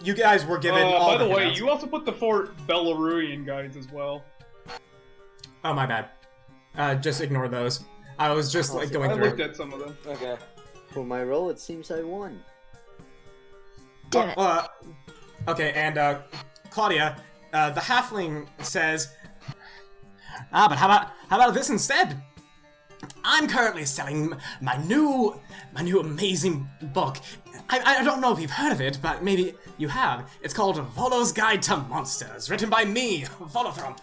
You guys were given all by the way, handouts. you also put the 4 Belarusian guides as well. Oh, my bad. Just ignore those. I was just, like, going I through. looked at some of them. Okay. For my roll, it seems I won. Damn it. Okay, and, Claudia, the halfling says, but how about this instead? I'm currently selling my new amazing book. I don't know if you've heard of it, but maybe you have. It's called Volo's Guide to Monsters, written by me, Volothrump.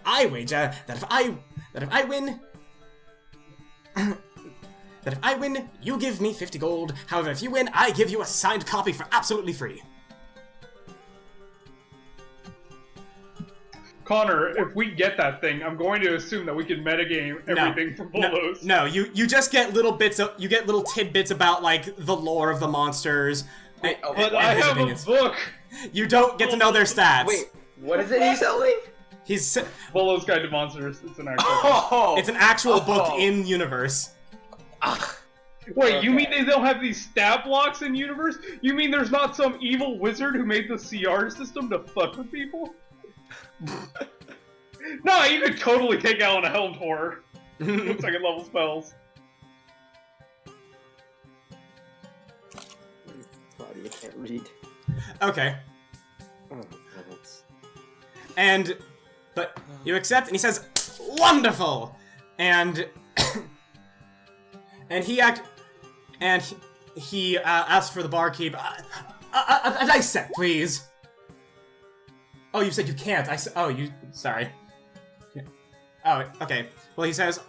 I wager that if I win, you give me 50 gold. However, if you win, I give you a signed copy for absolutely free. Connor, if we get that thing, I'm going to assume that we can metagame everything from Volos. No, you just get little bits of, you get little tidbits about, like, the lore of the monsters. Wait, But I have a book! You don't get to know their stats. Wait, what is it he's selling? He's Volo's Guide to Monsters. It's an actual Oh! It's an actual book in universe. Wait, you mean they don't have these stat blocks in universe? You mean there's not some evil wizard who made the CR system to fuck with people? No, you could totally take out a Helmed Horror. Second level spells. Claudia can't read. Okay. Oh, heavens. But you accept, and he says, "Wonderful!" And he asks for the barkeep. A dice set, please. Oh, you said you can't. Sorry. Oh, okay. Well, he says,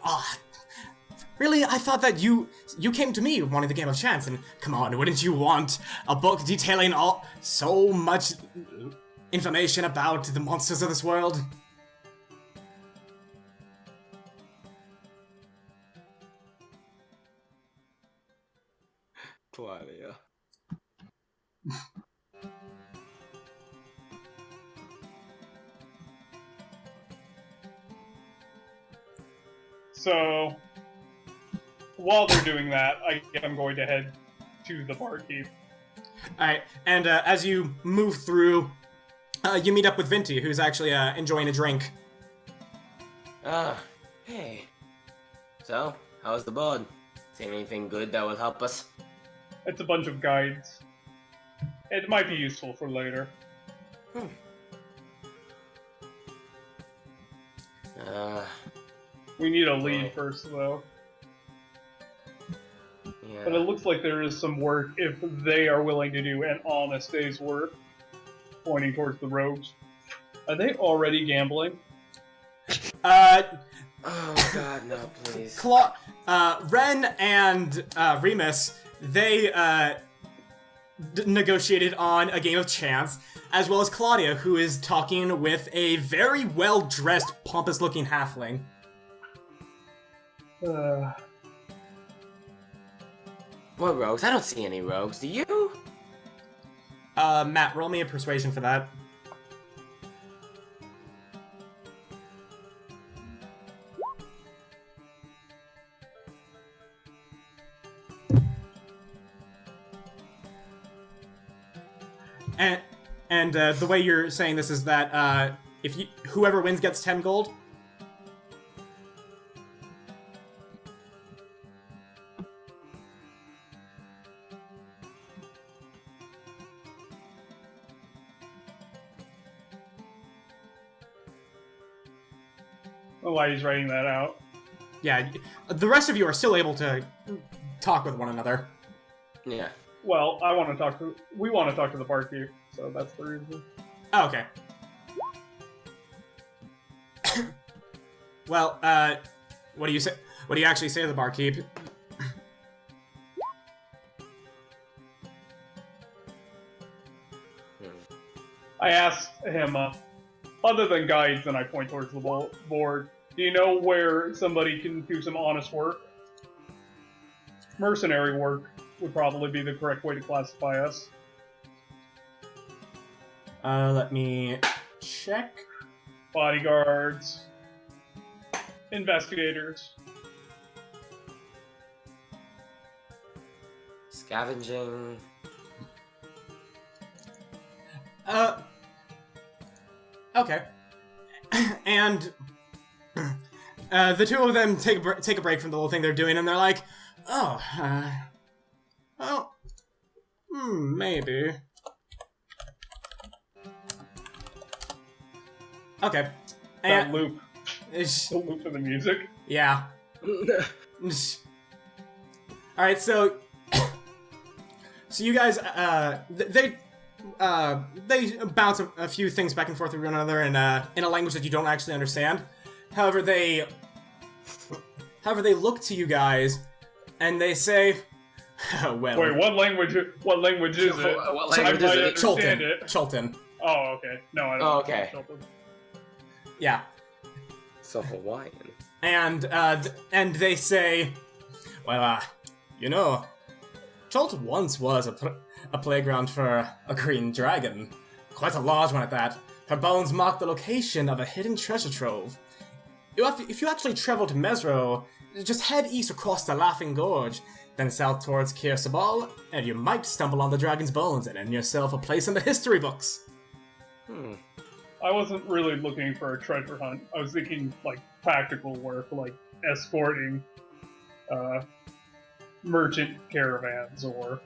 really? I thought that you came to me wanting the game of chance, and come on, wouldn't you want a book detailing so much information about the monsters of this world? Claudia. So, while they're doing that, I'm going to head to the barkeep. Alright, and as you move through, you meet up with Vinty, who's actually enjoying a drink. Hey. So, how's the board? See anything good that will help us? It's a bunch of guides. It might be useful for later. We need a lead first, though. Yeah. But it looks like there is some work if they are willing to do an honest day's work. Pointing towards the rogues. Are they already gambling? Oh god, no, please. Ren and Remus, they negotiated on a game of chance, as well as Claudia, who is talking with a very well-dressed, pompous-looking halfling. What rogues? I don't see any rogues. Do you? Matt, roll me a persuasion for that. And the way you're saying this is that whoever wins gets 10 gold. Oh, why he's writing that out. Yeah, the rest of you are still able to talk with one another. Yeah. Well, we want to talk to the barkeep, so that's the reason. Oh, okay. Well, what do you say? What do you actually say to the barkeep? I asked him, other than guides, and I point towards the board, do you know where somebody can do some honest work? Mercenary work would probably be the correct way to classify us. Let me check. Bodyguards. Investigators. Scavenging. Okay. And the two of them take a break from the whole thing they're doing, and they're like, oh, maybe. Okay. That And, loop. The loop of the music. yeah. Alright, so you guys, they bounce a few things back and forth with one another in a language that you don't actually understand. However, they look to you guys and they say, well... Wait, what language is it? What language is it? Understand it. Chultan. Oh, okay. No, I don't Oh, okay. Chultan. Yeah. So Hawaiian. And they say, well, you know, Chult once was a playground for a green dragon. Quite a large one at that. Her bones mark the location of a hidden treasure trove. If you actually travel to Mesro, just head east across the Laughing Gorge, then south towards Kir Sabal, and you might stumble on the dragon's bones and earn yourself a place in the history books. I wasn't really looking for a treasure hunt. I was thinking, like, practical work, like escorting merchant caravans, or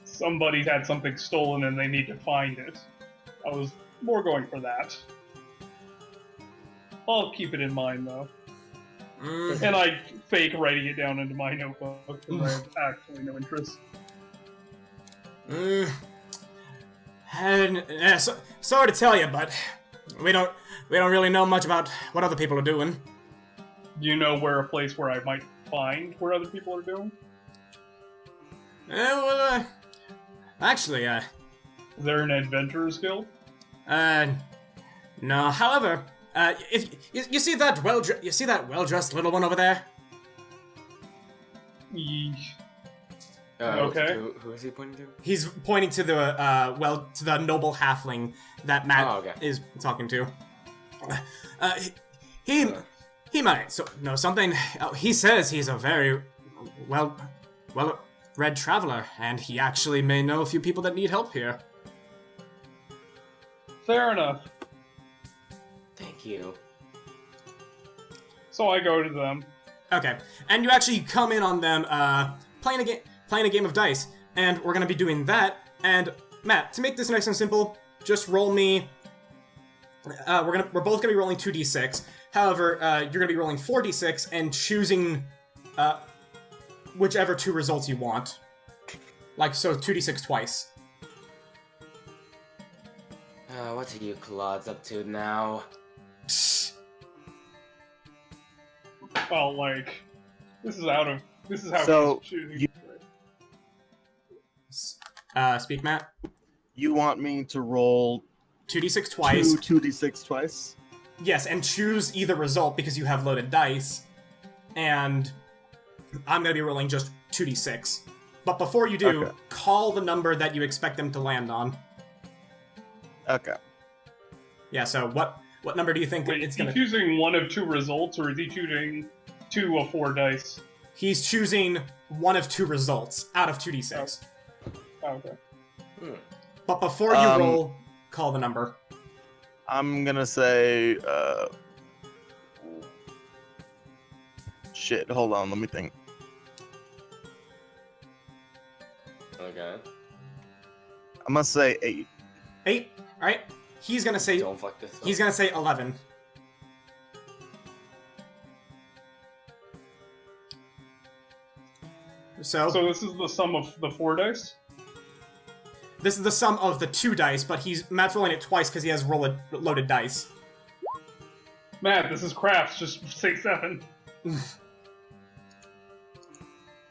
somebody had something stolen and they need to find it. I was more going for that. I'll keep it in mind, though. And I fake writing it down into my notebook because I have actually no interest. And sorry to tell you, but we don't really know much about what other people are doing. Do you know where a place where I might find where other people are doing? Actually, Is there an adventurers guild? no. However, if you see that well-dressed little one over there? Yeesh. Okay. Who is he pointing to? He's pointing to the noble halfling that Matt is talking to. He might know something. He says he's a very well-read traveler, and he actually may know a few people that need help here. Fair enough. Thank you. So I go to them. Okay, and you actually come in on them playing a game of dice, and we're gonna be doing that. And Matt, to make this nice and simple, just roll me. We're both gonna be rolling 2d6. However, you're gonna be rolling 4d6 and choosing whichever two results you want. Like so, 2d6 twice. What are you clods up to now? Well, like, this is how So, he's choosing. Speak, Matt. You want me to roll 2d6 twice. 2d6 twice? Yes, and choose either result because you have loaded dice. And I'm gonna be rolling just 2d6. But before you do, Okay. call the number that you expect them to land on. Okay. Yeah, so what number do you think Wait, it's is he gonna... choosing one of two results, or is he choosing 2 of 4 dice? He's choosing one of two results out of 2d6. Oh, okay. But before you roll, call the number. I'm gonna say, shit, hold on, let me think. Okay. I'm gonna say 8. 8? Alright. He's gonna say... Don't fuck this up. He's gonna say 11. So this is the sum of the 4 dice? this is the sum of the 2 dice, but Matt's rolling it twice because he has loaded dice. Matt, this is crafts, just say 7.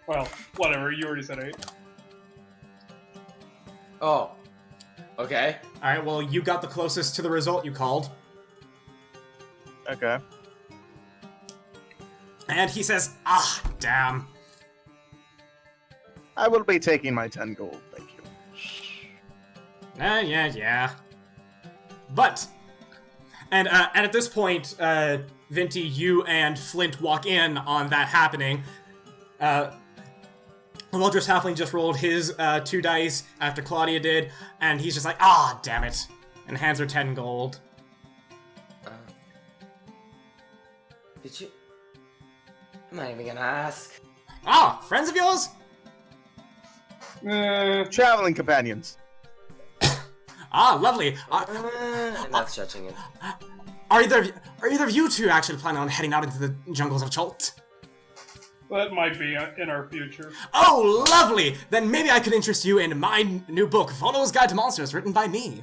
Well, whatever, you already said 8. Oh. Okay. Alright, well, you got the closest to the result you called. Okay. And he says, ah, damn. I will be taking my 10 gold, thank you. Yeah. But, and at this point, Vinty, you and Flint walk in on that happening. Wildress Halfling just rolled his 2 dice after Claudia did, and he's just like, ah, damn it, and hands her 10 gold. Did you? I'm not even gonna ask. Ah, friends of yours? Traveling companions. Ah, lovely. And that's judging it. Are either of you two actually planning on heading out into the jungles of Chult? That might be in our future. Oh, lovely! Then maybe I could interest you in my new book, Follower's Guide to Monsters, written by me.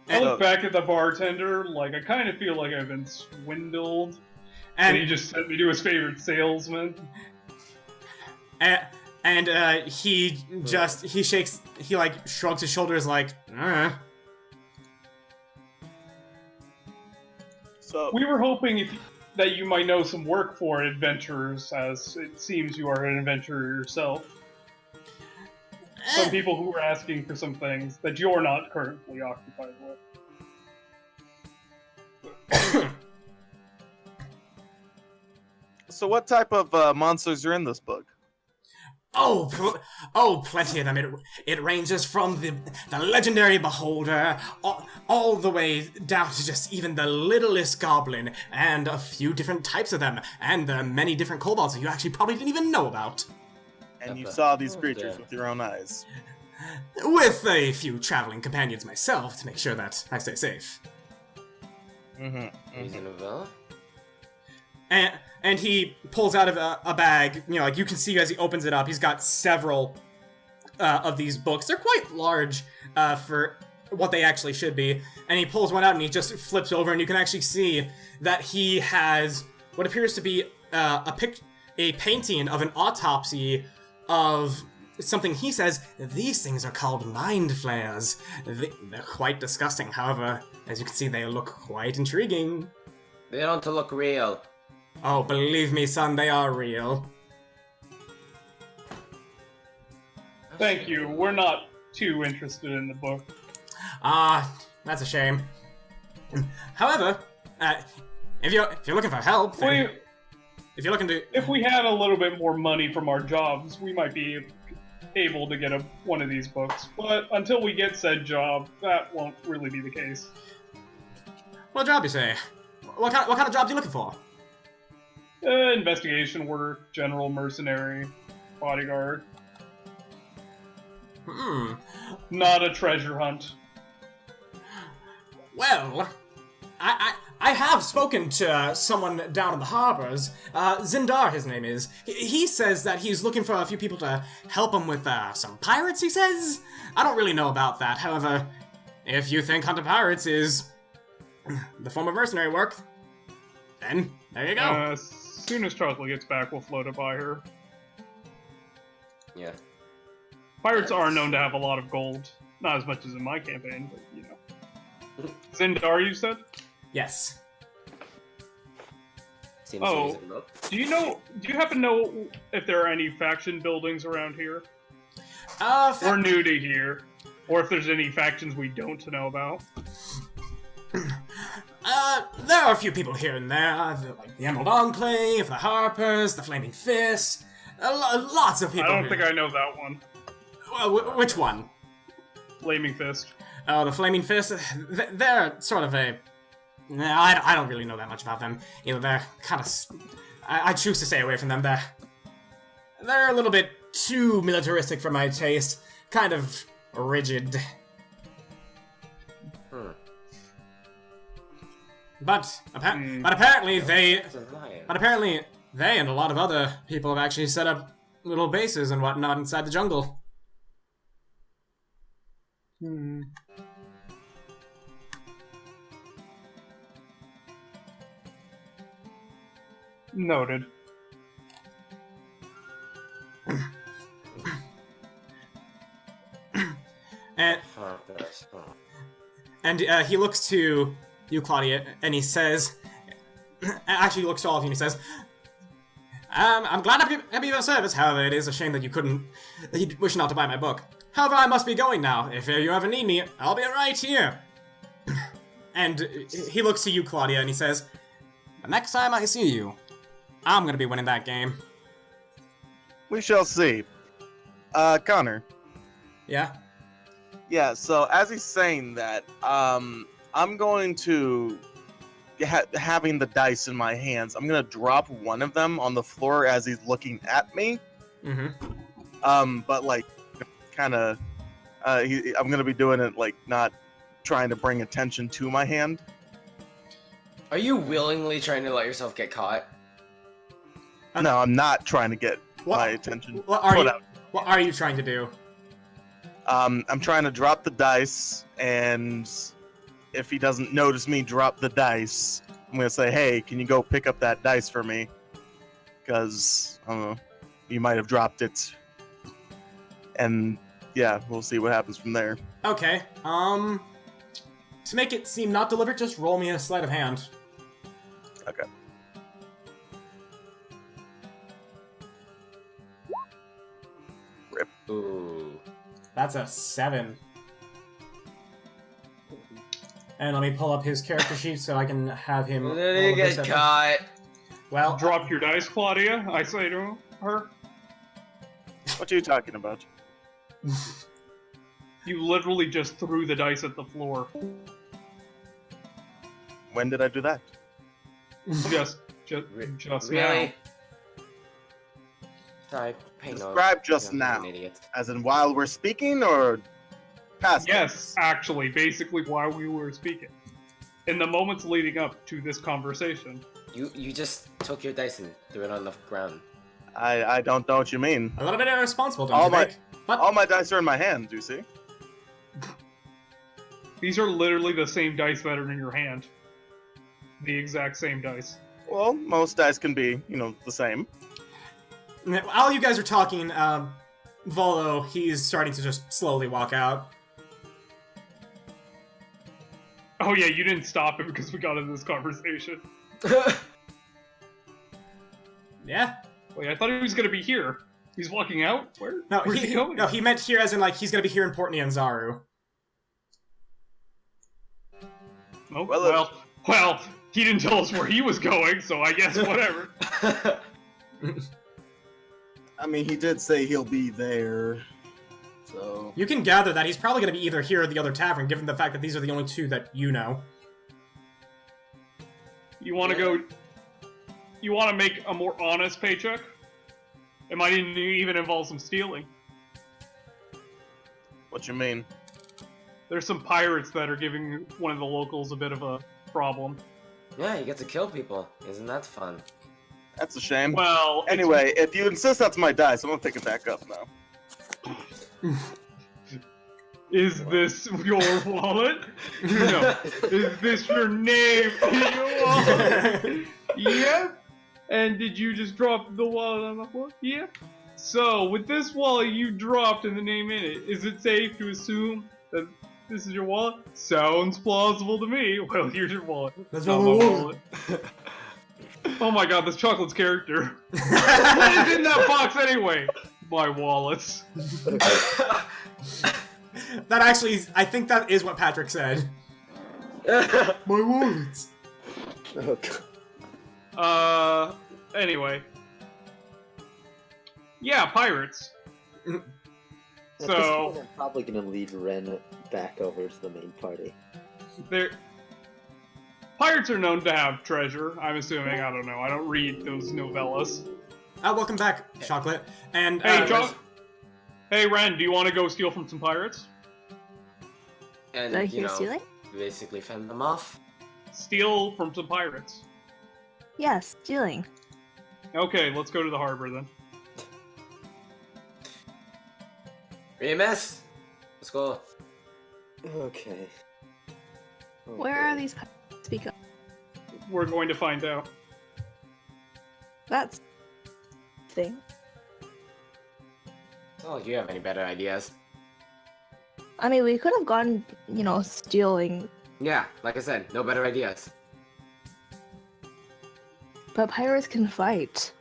I look back at the bartender, like, I kind of feel like I've been swindled. And he just sent me to his favorite salesman. And he shrugs his shoulders like, So We were hoping that you might know some work for adventurers, as it seems you are an adventurer yourself. Some people who were asking for some things that you're not currently occupied with. So what type of monsters are in this book? Plenty of them. It ranges from the legendary beholder all the way down to just even the littlest goblin, and a few different types of them, and the many different kobolds that you actually probably didn't even know about. And you saw these creatures with your own eyes. With a few traveling companions myself to make sure that I stay safe. Reasonable. And he pulls out of a bag, you know, like you can see as he opens it up, he's got several of these books. They're quite large for what they actually should be. And he pulls one out and he just flips over, and you can actually see that he has what appears to be a painting of an autopsy of something. He says, these things are called mind flayers. They're quite disgusting, however, as you can see, they look quite intriguing. They don't look real. Oh, believe me, son, they are real. Thank you. We're not too interested in the book. Ah, that's a shame. However, if you're looking for help, then if you're looking to... If we had a little bit more money from our jobs, we might be able to get one of these books. But until we get said job, that won't really be the case. What job, you say? What kind of job are you looking for? Investigation work, general mercenary, bodyguard. Not a treasure hunt. Well, I have spoken to someone down in the harbors. Zindar, his name is. He says that he's looking for a few people to help him with some pirates, he says? I don't really know about that. However, if you think hunting pirates is the form of mercenary work, then there you go. As soon as Chocolate gets back, we'll float it by her. Yeah. Pirates are known to have a lot of gold. Not as much as in my campaign, but you know. Zindar, you said? Yes. Seems Oh. reasonable. Do you happen to know if there are any faction buildings around here? We're new to here. Or if there's any factions we don't know about. There are a few people here and there, like the Emerald Enclave, the Harpers, the Flaming Fist, lots of people. I don't think I know that one. Which one? Flaming Fist. Oh, the Flaming Fist. They're sort of a. I don't really know that much about them. You know, they're kind of. I choose to stay away from them. They're a little bit too militaristic for my taste. Kind of rigid. But apparently they and a lot of other people have actually set up little bases and whatnot inside the jungle. Noted. And he looks to you, Claudia, and he says, actually he looks to all of you and he says, I'm glad to be of your service. However, it is a shame that you wish not to buy my book. However, I must be going now. If you ever need me, I'll be right here. And he looks to you, Claudia, and he says, The next time I see you, I'm gonna be winning that game. We shall see. Connor. Yeah? Yeah, so as he's saying that, I'm going to, having the dice in my hands, I'm going to drop one of them on the floor as he's looking at me. Mm-hmm. But like, kind of, I'm going to be doing it like not trying to bring attention to my hand. Are you willingly trying to let yourself get caught? No, I'm not trying to get What- my attention. What are put you? out. What are you trying to do? I'm trying to drop the dice, and if he doesn't notice me drop the dice, I'm gonna say, "Hey, can you go pick up that dice for me? Because I don't know, you might have dropped it." And yeah, we'll see what happens from there. Okay. To make it seem not deliberate, just roll me a sleight of hand. Okay. Ooh. That's a 7. And let me pull up his character sheet so I can have him. Did roll you a get perception. caught? Well, Drop your dice, Claudia, I say to her. What are you talking about? You literally just threw the dice at the floor. When did I do that? Just Really? now. Sorry, pay no. Describe just you're now. an idiot. As in while we're speaking, or past? Yes, actually, basically while we were speaking. In the moments leading up to this conversation. You just took your dice and threw it on the ground. I don't know what you mean. a little bit irresponsible, don't All you my- think? But All my dice are in my hand. Do you see? These are literally the same dice that are in your hand. The exact same dice. Well, most dice can be, the same. while you guys are talking, Volo, he's starting to just slowly walk out. Oh yeah, you didn't stop it because we got into this conversation. Yeah. Wait, I thought he was gonna be here. He's walking out? Where's he going? No, he meant here as in like he's gonna be here in Port Nyanzaru. Oh, Well, well, he didn't tell us where he was going, so I guess whatever. I mean, he did say he'll be there. So You can gather that he's probably gonna be either here or the other tavern, given the fact that these are the only two that you know. You wanna go... You wanna make a more honest paycheck? It might even involve some stealing. what you mean? There's some pirates that are giving one of the locals a bit of a problem. Yeah, you get to kill people. Isn't that fun? That's a shame. Well, Anyway, if you insist that's my dice, I'm gonna pick it back up now. is this your wallet? No. Is this your name in your wallet? Yep. And did you just drop the wallet on the floor? Yep. So, with this wallet you dropped and the name in it, is it safe to assume that this is your wallet? Sounds plausible to me. Well, here's your wallet. That's Not my my wallet. Oh my god, this Chocolate's character. What is in that box anyway? My wallets. That actually, I think that is what Patrick said. My wallets. Oh, God. Anyway. Yeah, pirates. At this So, point, I'm probably gonna lead Ren back over to the main party. pirates are known to have treasure, I'm assuming. I don't know. I don't read those novellas. Welcome back, Chocolate. And Hey, Hey, Ren, do you want to go steal from some pirates? And, Did I you hear know, stealing? basically fend them off. Steal from some pirates. Yes, stealing. Okay, let's go to the harbor then. Remus! Let's go. Okay. Where are these pirates? Speak up. We're going to find out. That's thing. Oh, do you have any better ideas? I mean, we could have gone, stealing, Yeah, like I said, no better ideas. but pirates can fight.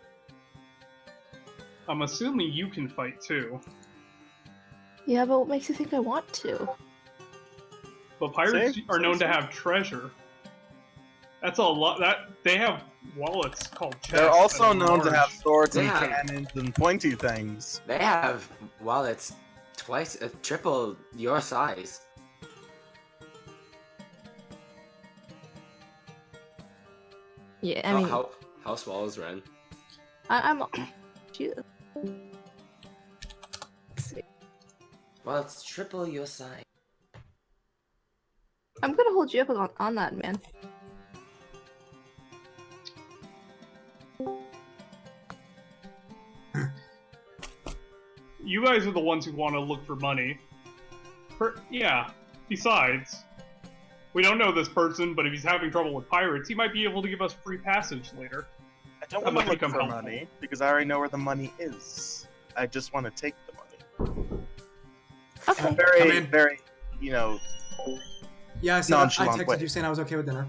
I'm assuming you can fight too. Yeah, but what makes you think I want to? But pirates See? are known to have treasure. That's a lot. They have wallets called chests. They're also that are known to large. have swords and Yeah. cannons and pointy things. They have wallets triple your size. Yeah, I mean, How small is Ren? I'm. She, let's see. Well, it's triple your size. I'm gonna hold you up on that, man. You guys are the ones who want to look for money. Yeah. Besides, we don't know this person, but if he's having trouble with pirates, he might be able to give us free passage later. I don't That want might to look become for helpful. money because I already know where the money is. I just want to take the money. Okay. Come Very, in. very, you know. Yeah, I said I Nonchalant texted way. you saying I was okay with dinner.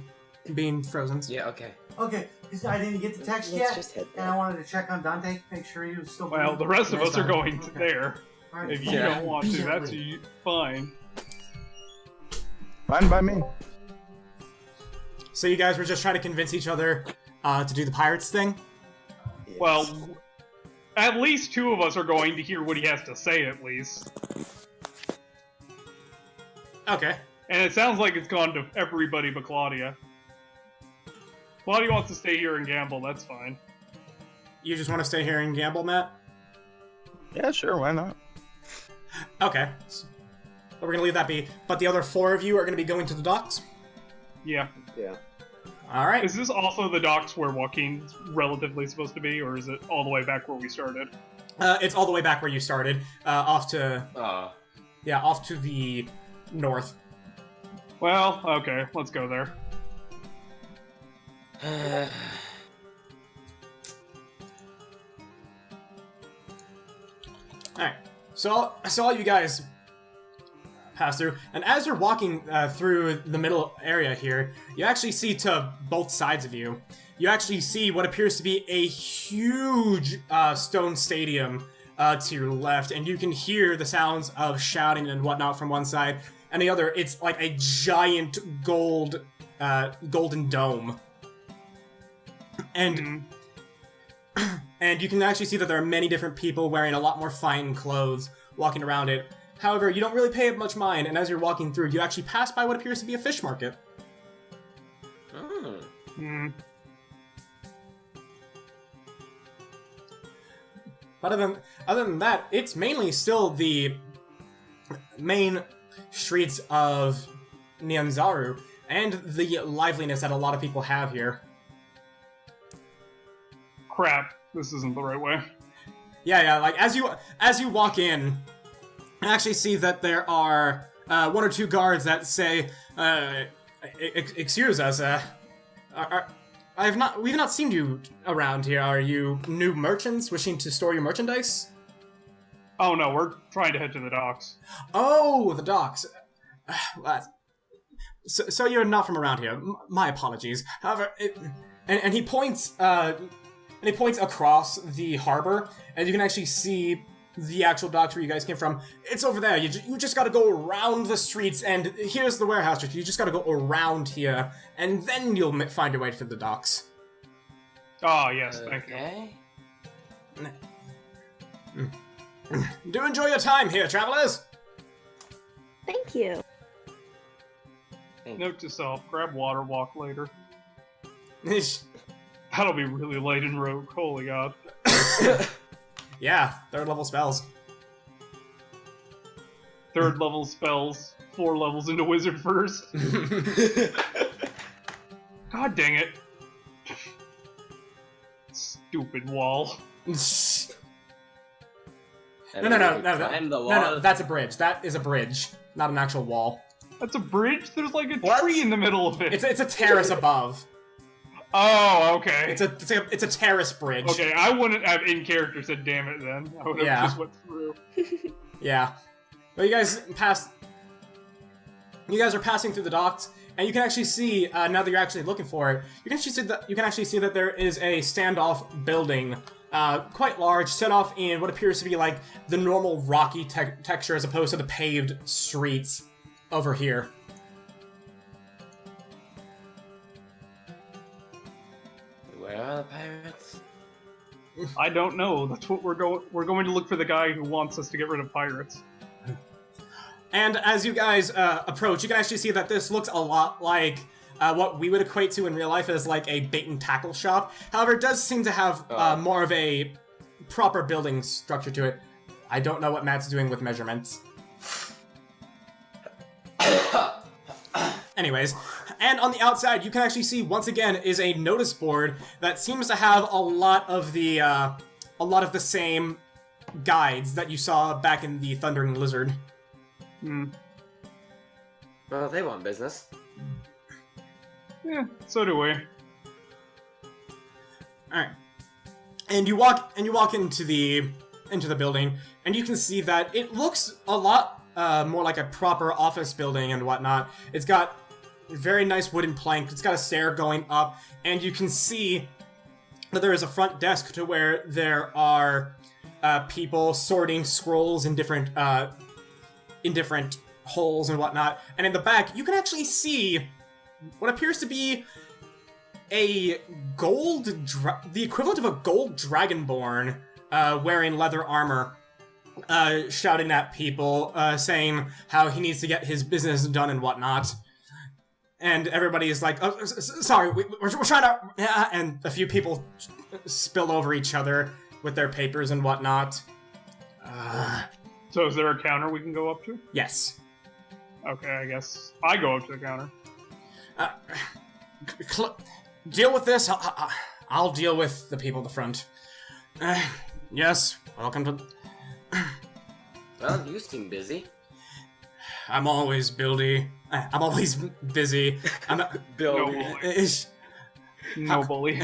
Being frozen. Yeah, okay. Okay, 'cause I didn't get the text Let's yet, just head and I wanted to check on Dante, make sure he was still. Well, the rest of That's us are fine. going to Okay. there. Alright, If you Yeah. don't want to, that's fine. Fine by me. So you guys were just trying to convince each other to do the pirates thing? Yes. Well, at least two of us are going to hear what he has to say, at least. Okay. And it sounds like it's gone to everybody but Claudia. Claudia wants to stay here and gamble, that's fine. You just want to stay here and gamble, Matt? Yeah, sure, why not? Okay. So we're going to leave that be. But the other 4 of you are going to be going to the docks? Yeah. Yeah. Alright. Is this also the docks where Joaquin's relatively supposed to be, or is it all the way back where we started? It's all the way back where you started. Off to the north. Well, okay, let's go there. Alright. So I saw you guys pass through, and as you're walking through the middle area here, you actually see to both sides of you, you actually see what appears to be a huge stone stadium to your left, and you can hear the sounds of shouting and whatnot from one side, and the other, it's like a giant golden dome. And and you can actually see that there are many different people wearing a lot more fine clothes walking around it. However, you don't really pay it much mind, and as you're walking through, you actually pass by what appears to be a fish market. Hmm. But other than that, it's mainly still the main streets of Nyanzaru and the liveliness that a lot of people have here. Crap, this isn't the right way. Yeah, like as you walk in, I actually see that there are 1 or 2 guards that say, "Excuse us, we've not seen you around here. Are you new merchants wishing to store your merchandise?" Oh no, we're trying to head to the docks. Oh, the docks. So you're not from around here. My apologies. However, and he points across the harbor, and you can actually see the actual docks where you guys came from. It's over there. You just got to go around the streets, and here's the warehouse street. You just got to go around here, and then you'll find your way to the docks. Ah, yes, thank you. Okay. Do enjoy your time here, travelers. Thank you. Note to self, grab water, walk later. That'll be really late in Rogue, holy god. Yeah, 3rd level spells. 3rd level spells, 4 levels into Wizard first. God dang it. Stupid wall. No, And no, we no, could no, climb the no, wall. no, that's a bridge. That is a bridge, not an actual wall. That's a bridge? There's like a What? tree in the middle of it. It's a terrace above. Oh, okay. It's a terrace bridge. Okay, I wouldn't have in character said damn it then. I would have Yeah. just went through. Yeah. But you guys are passing through the docks, and you can actually see, now that you're actually looking for it, you can actually see that there is a standoff building, quite large, set off in what appears to be like the normal rocky texture as opposed to the paved streets over here. are the pirates? I don't know. That's what we're going. We're going to look for the guy who wants us to get rid of pirates. And as you guys approach, you can actually see that this looks a lot like what we would equate to in real life as like a bait and tackle shop. However, it does seem to have more of a proper building structure to it. I don't know what Matt's doing with measurements. Anyways, and on the outside, you can actually see once again is a notice board that seems to have a lot of the same guides that you saw back in the Thundering Lizard. Well, they want business. Yeah, so do we. All right, and you walk into the building, and you can see that it looks a lot more like a proper office building and whatnot. It's got very nice wooden plank. It's got a stair going up, and you can see that there is a front desk to where there are people sorting scrolls in different holes and whatnot. And in the back, you can actually see what appears to be the equivalent of a gold dragonborn wearing leather armor, shouting at people, saying how he needs to get his business done and whatnot. And everybody is like, oh, sorry, we're trying to... Yeah, and a few people spill over each other with their papers and whatnot. So is there a counter we can go up to? Yes. Okay, I guess I go up to the counter. Deal with this. I'll deal with the people at the front. Yes, welcome to... Well, you seem busy. I'm always busy. I'm always busy. Bill. No bully.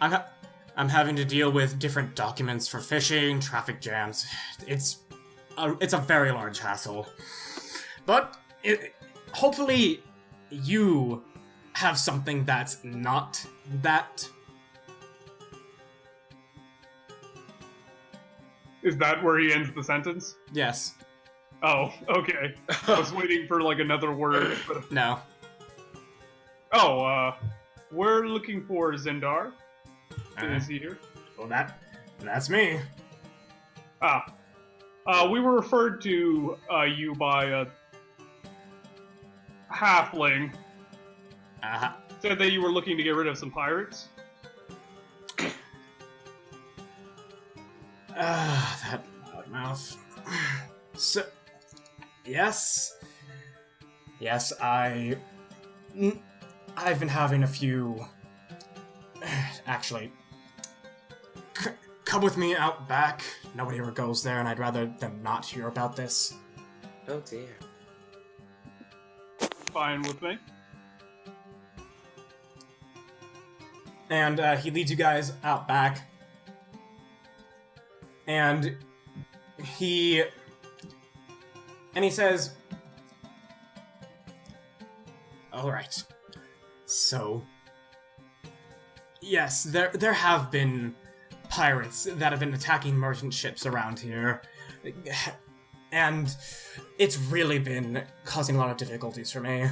I'm having to deal with different documents for fishing, traffic jams. It's a very large hassle. But hopefully you have something that's not that. Is that where he ends the sentence? Yes. Oh, okay. I was waiting for like another word. But... No. Oh, we're looking for Zendar. Is he here? Well, that's me. We were referred to you by a halfling. Said that you were looking to get rid of some pirates. That loudmouth. So, yes, I've been having a few. Actually, come with me out back. Nobody ever goes there, and I'd rather them not hear about this. Oh dear. Fine with me. And he leads you guys out back. And he says, all right, so, yes, there have been pirates that have been attacking merchant ships around here, and it's really been causing a lot of difficulties for me.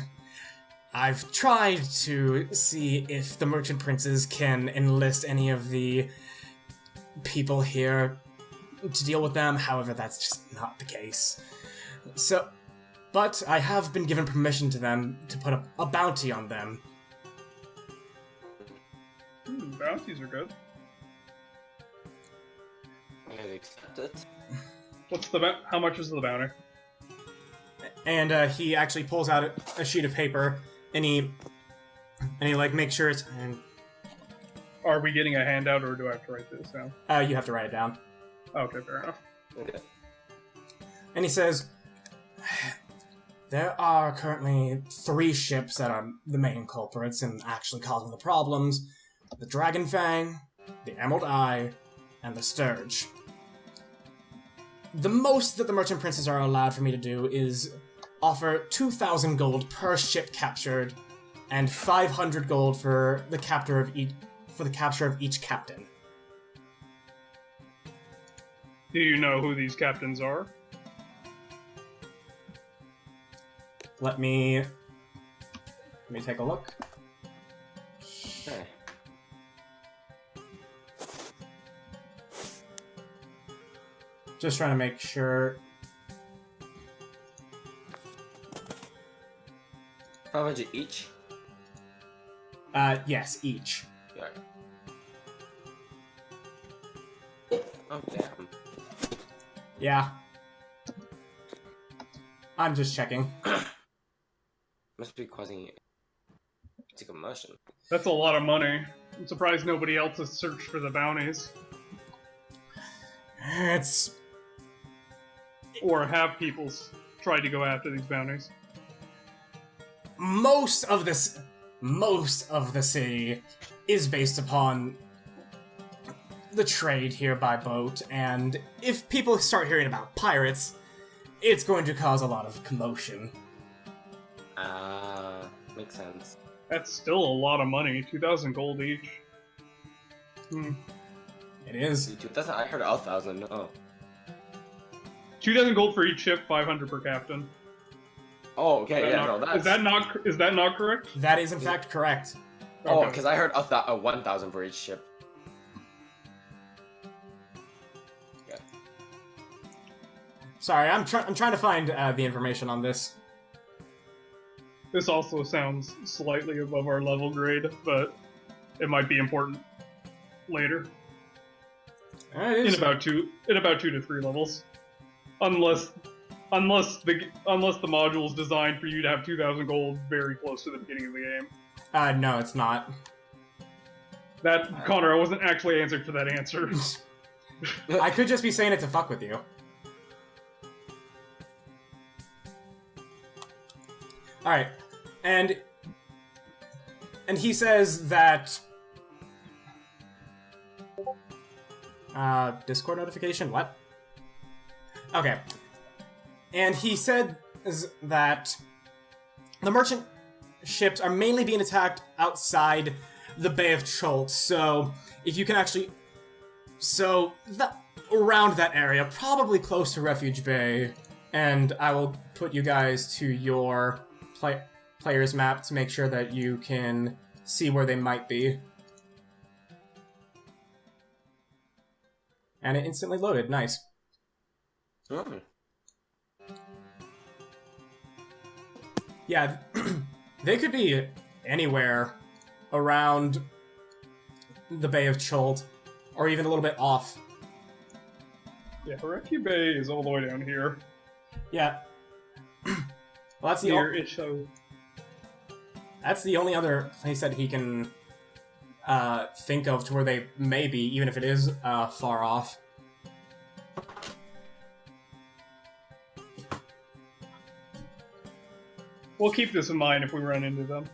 I've tried to see if the merchant princes can enlist any of the people here to deal with them, however, that's just not the case. So, but I have been given permission to them to put a bounty on them. Bounties are good. I accept it. What's how much is the bounty? And he actually pulls out a sheet of paper, and he like makes sure it's. And are we getting a handout, or do I have to write this down? You have to write it down. Okay, fair enough. Okay. And he says, there are currently 3 ships that are the main culprits and actually causing the problems. The Dragon Fang, the Emerald Eye, and the Sturge. The most that the Merchant Princes are allowed for me to do is offer 2,000 gold per ship captured, and 500 gold for the capture of each captain. Do you know who these captains are? Let me take a look. Hey. Just trying to make sure. 500 each? Yes, each. Yeah. Oh, damn. Yeah. I'm just checking. Must be causing it's a commotion. That's a lot of money. I'm surprised nobody else has searched for the bounties. It's Or have people tried to go after these bounties. most of the city is based upon the trade here by boat, and if people start hearing about pirates, it's going to cause a lot of commotion. Makes sense. That's still a lot of money. 2,000 gold each. It is. 2,000? I heard 1,000. Oh. 2,000 gold for each ship, 500 per captain. Oh, okay, Is that yeah, not- no, that's... Is that not correct? That is in fact correct. Oh, Okay. because I heard 1,000 for each ship. Okay. Sorry, I'm trying to find the information on this. This also sounds slightly above our level grade, but it might be important later. It In is. about 2 to 3 levels. Unless the module is designed for you to have 2,000 gold very close to the beginning of the game. No, it's not. That, Connor, I wasn't actually answering for that answer. I could just be saying it to fuck with you. Alright. And he says that... Discord notification? What? Okay. And he said that the merchant ships are mainly being attacked outside the Bay of Chult, so if you can actually... around that area, probably close to Refuge Bay, and I will put you guys to your player's map to make sure that you can see where they might be. And it instantly loaded. Nice. Hmm. Yeah, they could be anywhere around the Bay of Chult, or even a little bit off. Yeah, Refuge Bay is all the way down here. Yeah. Well, that's the Near Isho. That's the only other place that he can think of to where they may be, even if it is far off. We'll keep this in mind if we run into them.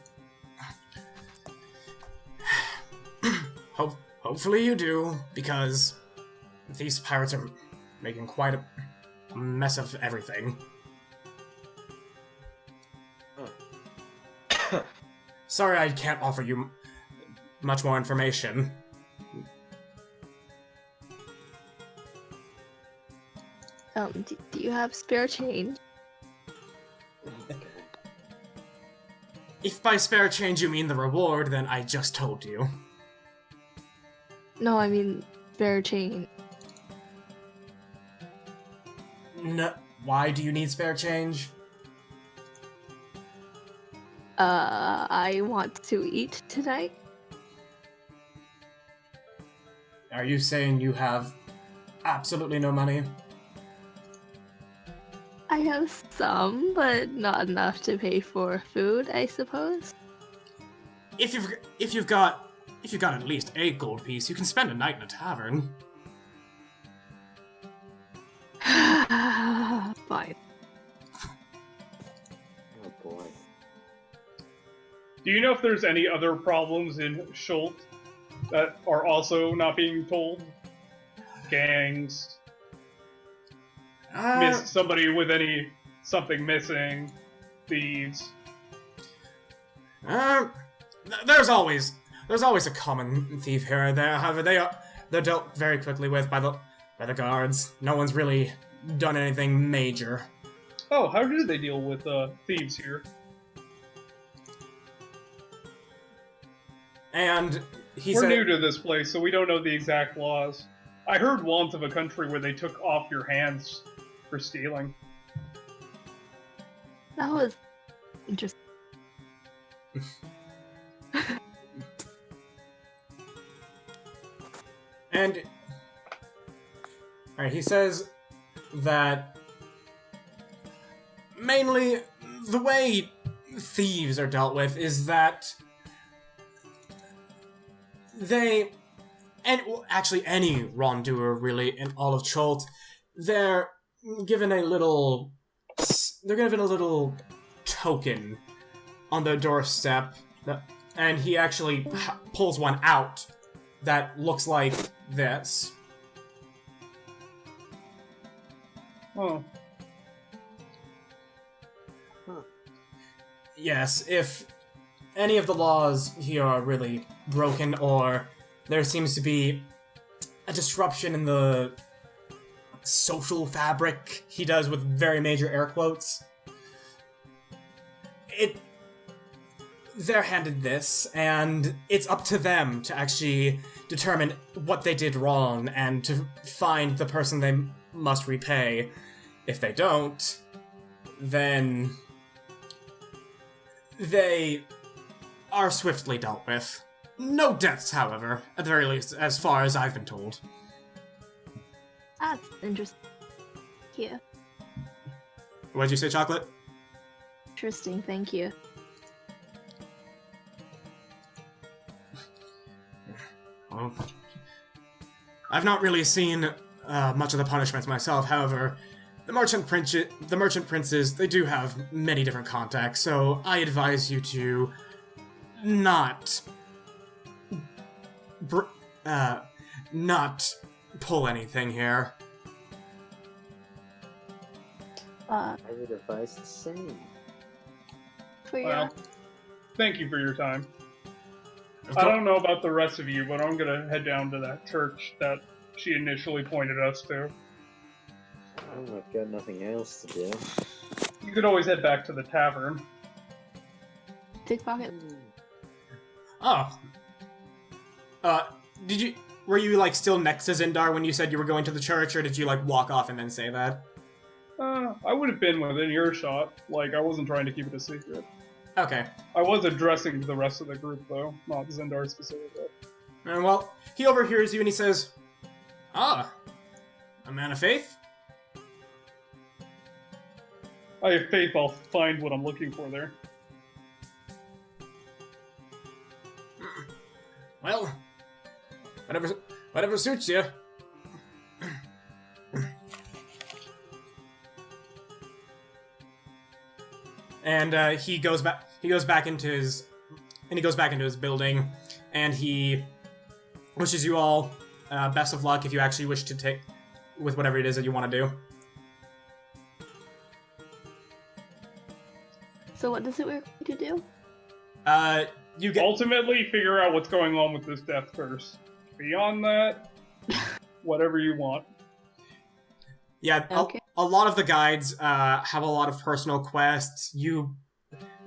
Hopefully you do, because these pirates are making quite a mess of everything. Sorry I can't offer you much more information. Do you have spare change? If by spare change you mean the reward, then I just told you. No, I mean spare change. No, why do you need spare change? I want to eat tonight. Are you saying you have absolutely no money? I have some, but not enough to pay for food, I suppose. If you've got at least a gold piece, you can spend a night in a tavern. Fine. Oh boy. Do you know if there's any other problems in Chult that are also not being told? Gangs, somebody with something missing, thieves. There's always a common thief here or there. However, they're dealt very quickly with by the guards. No one's really done anything major. Oh, how do they deal with thieves here? And he We're said, new to this place, so we don't know the exact laws. I heard once of a country where they took off your hands for stealing. That was interesting. And alright, he says that mainly the way thieves are dealt with is that they, and well, actually any wrongdoer really in all of Chult, they're given a little token on their doorstep, and he actually pulls one out that looks like this. Oh. Yes, if any of the laws here are really broken, or there seems to be a disruption in the social fabric, he does with very major air quotes, they're handed this, and it's up to them to actually determine what they did wrong and to find the person they must repay. If they don't, then they are swiftly dealt with. No deaths, however, at the very least, as far as I've been told. That's interesting. Yeah. What'd you say, Chocolate? Interesting, thank you. Well, I've not really seen much of the punishments myself. However, the merchant princes, they do have many different contacts, so I advise you to not pull anything here. I would advise the same. For your Well, thank you for your time. I don't know about the rest of you, but I'm gonna head down to that church that she initially pointed us to. Oh, I've got nothing else to do. You could always head back to the tavern. pickpocket. Oh. Were you, like, still next to Zindar when you said you were going to the church, or did you, like, walk off and then say that? I would have been within earshot. Like, I wasn't trying to keep it a secret. Okay. I was addressing the rest of the group, though, not Zindar specifically. Well, he overhears you and he says, "Ah, a man of faith?" I have faith I'll find what I'm looking for there. Well, whatever suits you. And he goes back into his building, and he wishes you all best of luck if you actually wish to take with whatever it is that you want to do. So what does it work to do? You get Ultimately, figure out what's going on with this death curse. Beyond that, whatever you want. Yeah, Okay. a lot of the guides have a lot of personal quests. You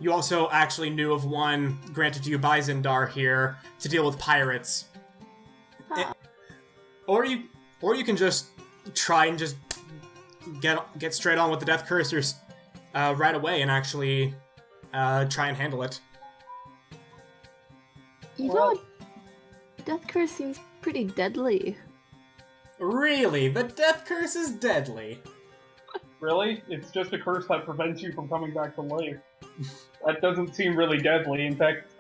also actually knew of one granted to you by Zindar here to deal with pirates. Huh. Or you can just try and just get straight on with the death cursors right away and actually try and handle it. You Well- know, death curse seems pretty deadly. Really? The death curse is deadly. Really? It's just a curse that prevents you from coming back to life. That doesn't seem really deadly. In fact,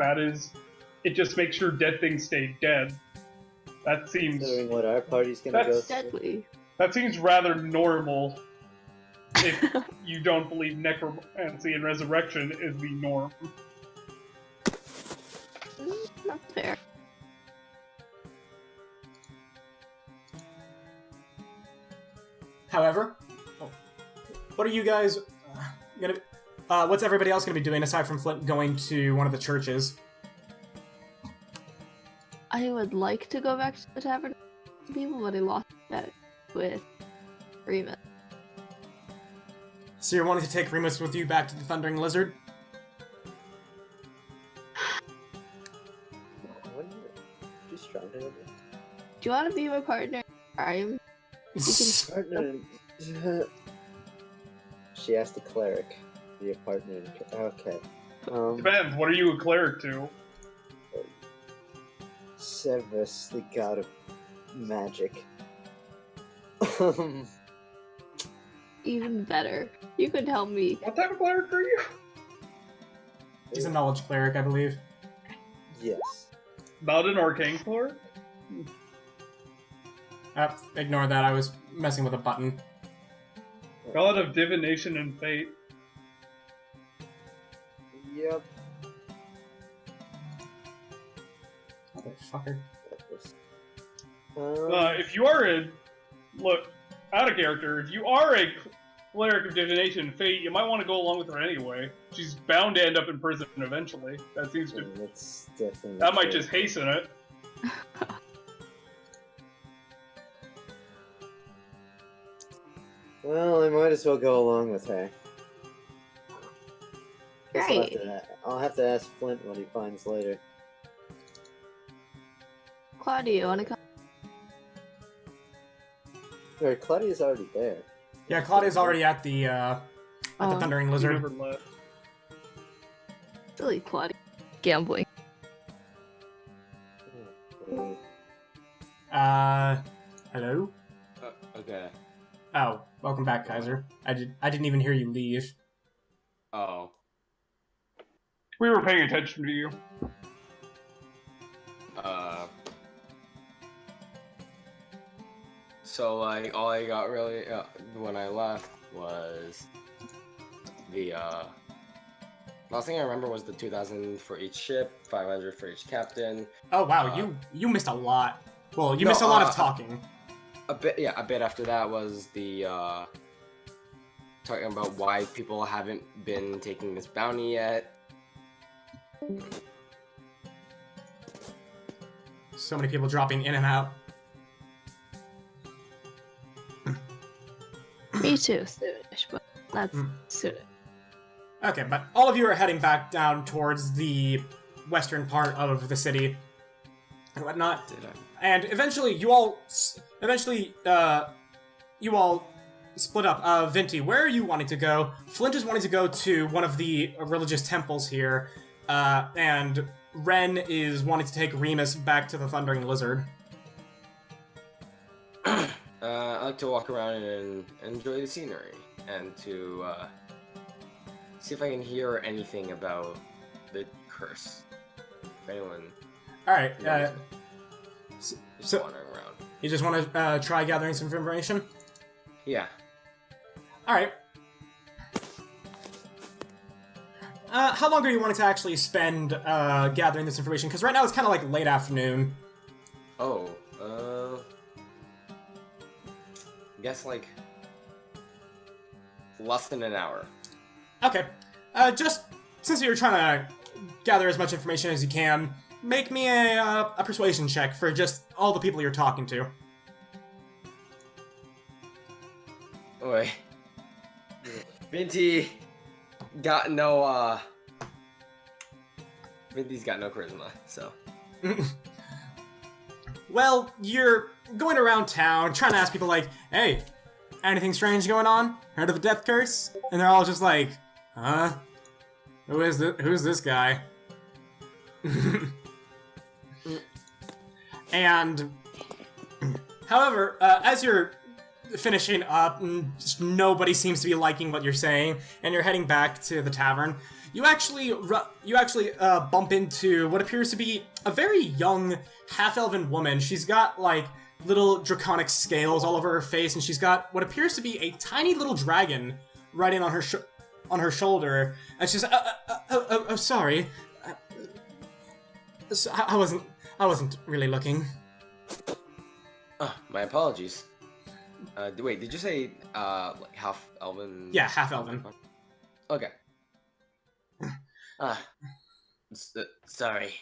it just makes sure dead things stay dead. That seems Considering what our party's gonna go That's through. Deadly. that seems rather normal. If you don't believe necromancy and resurrection is the norm. That's fair. However, what are you guys gonna? What's everybody else gonna be doing aside from Flint going to one of the churches? I would like to go back to the tavern people, but I lost that with Remus. So you're wanting to take Remus with you back to the Thundering Lizard? What are you just trying to do? Do you want to be my partner? I'm. Partner. She asked a cleric. Be a partner. Okay. Depends. What are you a cleric to? Cerberus, the god of magic. Even better. You could help me. What type of cleric are you? He's a knowledge cleric, I believe. Yes. Not an arcane cleric? Ignore that, I was messing with a button. God of divination and fate. Yep. Motherfucker. If you are a... Look, out of character, if you are a cleric of divination and fate, you might want to go along with her anyway. She's bound to end up in prison eventually. That seems to... That's definitely That might true. just hasten it. Well, I might as well go along with her. Great. I'll have to ask Flint what he finds later. Claudia, wanna come? Or Claudia's already there. Yeah, Claudia's already at the Thundering You Lizard. never left. Silly Claudia. Gambling. Hello? Okay. Oh, welcome back, Kaizer. I didn't even hear you leave. Oh. We were paying attention to you. So, like, all I got really, when I left was the, last thing I remember was the 2,000 for each ship, 500 for each captain. Oh wow, you missed a lot. Well, you No, missed a lot of talking. A bit after that was the, talking about why people haven't been taking this bounty yet. So many people dropping in and out. Me too, soonish, but that's soon. Okay, but all of you are heading back down towards the western part of the city and whatnot. Did I? And eventually, you all split up. Vinty, where are you wanting to go? Flint is wanting to go to one of the religious temples here, and Ren is wanting to take Remus back to the Thundering Lizard. I like to walk around and enjoy the scenery, and to see if I can hear anything about the curse. If anyone All right. knows, So just wandering around. you just want to try gathering some information? Yeah. All right. How long are you wanting to actually spend gathering this information? Because right now it's kind of like late afternoon. Oh, I guess like less than an hour. Okay. Just since you're trying to gather as much information as you can, make me a persuasion check for just all the people you're talking to. Oh, wait. Vinty's got no charisma, so. Well, you're going around town trying to ask people like, hey, anything strange going on? Heard of a death curse? And they're all just like, huh? Who's this guy? And, however, as you're finishing up, and just nobody seems to be liking what you're saying, and you're heading back to the tavern, you actually bump into what appears to be a very young half-elven woman. She's got like little draconic scales all over her face, and she's got what appears to be a tiny little dragon riding on her shoulder. And she's sorry, I wasn't really looking. My apologies. Wait, did you say like half elven? Yeah, half-elven. Okay. Sorry.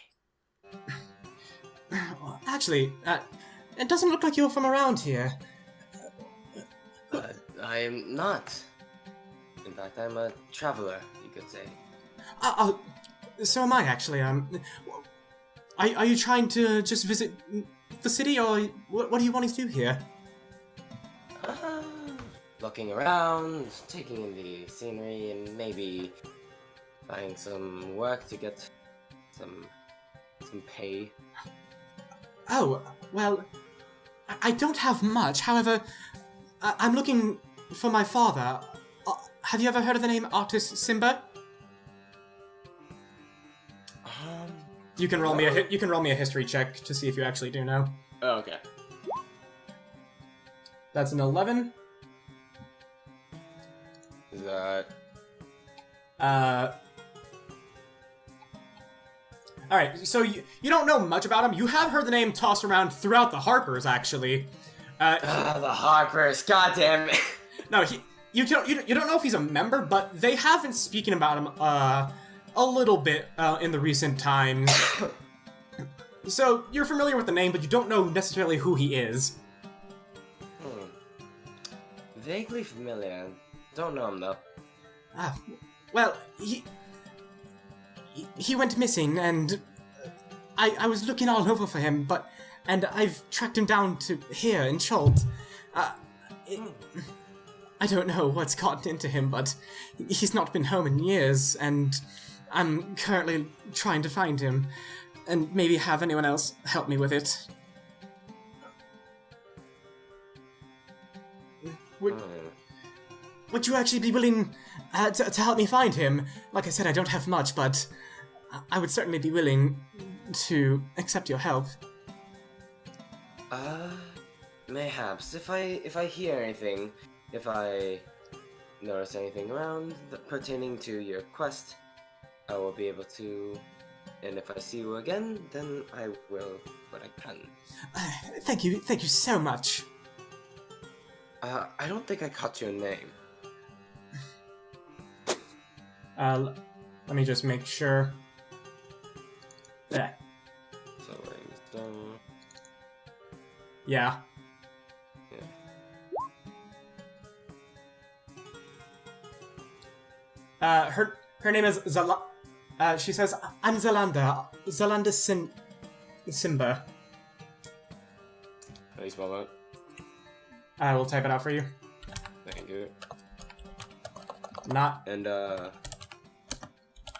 Well, actually, it doesn't look like you're from around here. I am not. In fact, I'm a traveler, you could say. So am I, actually. Are you trying to just visit the city, or what are you wanting to do here? looking around, taking in the scenery, and maybe find some work to get some pay. Oh, well, I don't have much. However, I'm looking for my father. Have you ever heard of the name Artis Simba? You can roll me a history check to see if you actually do know. Oh, okay. That's an 11. Is that... Alright, so you don't know much about him. You have heard the name tossed around throughout the Harpers, actually. the Harpers, goddamn it. No, you don't know if he's a member, but they have been speaking about him, a little bit, in the recent times. So, you're familiar with the name, but you don't know necessarily who he is. Vaguely familiar. Don't know him, though. Well, he went missing, and I was looking all over for him, and I've tracked him down to here in Chult. I don't know what's gotten into him, but he's not been home in years, and I'm currently trying to find him, and maybe have anyone else help me with it. Would you actually be willing to help me find him? Like I said, I don't have much, but I would certainly be willing to accept your help. Mayhaps. If I hear anything, if I notice anything around pertaining to your quest, I will be able to. And if I see you again, then I will what I can. Thank you so much. I don't think I caught your name. Let me just make sure. There. So, Yeah. Her name is she says, I'm Zalanda Simba. How do you spell that? I will type it out for you. Thank you. Not. And,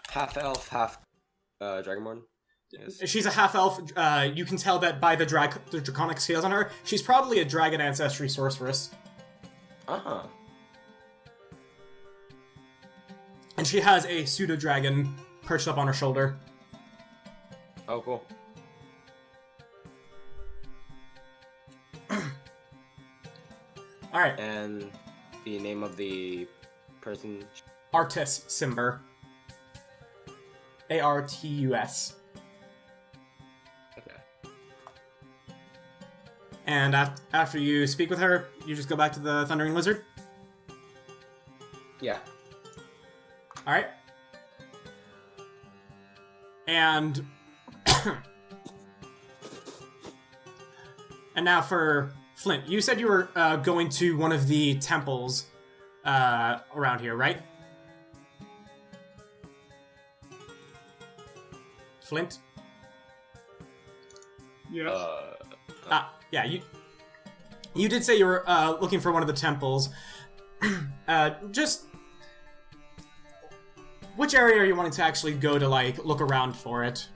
half elf, half, dragonborn? Yes. She's a half-elf. You can tell that by the draconic scales on her. She's probably a dragon ancestry sorceress. Uh-huh. And she has a pseudo-dragon perched up on her shoulder. Oh, cool. Alright. And the name of the person? Artis Simber. Artus. Okay. And after you speak with her, you just go back to the Thundering Lizard? Yeah. Alright. And... and now for Flint. You said you were going to one of the temples around here, right? Flint? Yes. Yeah, you did say you were looking for one of the temples. Just... which area are you wanting to actually go to, like, look around for it?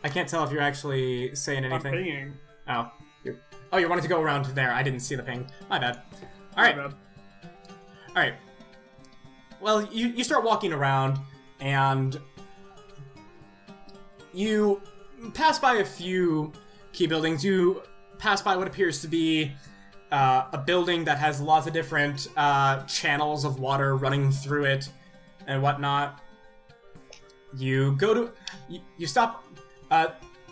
I can't tell if you're actually saying I'm anything. pinging. Oh. You wanted to go around there. I didn't see the ping. My bad. Alright. My bad. Alright. Well, you start walking around, and you pass by a few key buildings. You pass by what appears to be a building that has lots of different channels of water running through it and whatnot. You go to... You stop...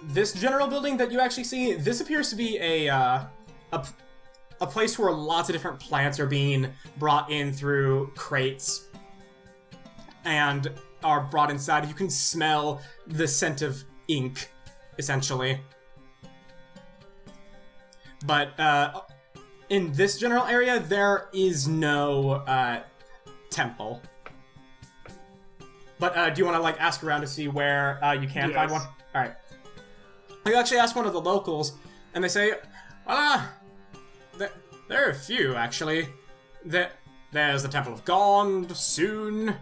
this general building that you actually see, this appears to be a place where lots of different plants are being brought in through crates and are brought inside. You can smell the scent of ink, essentially. But in this general area, there is no temple. But do you want to like ask around to see where you can find Yes. one? All right. You actually ask one of the locals, and they say, "Well, there are a few actually. There's the Temple of Gond, soon."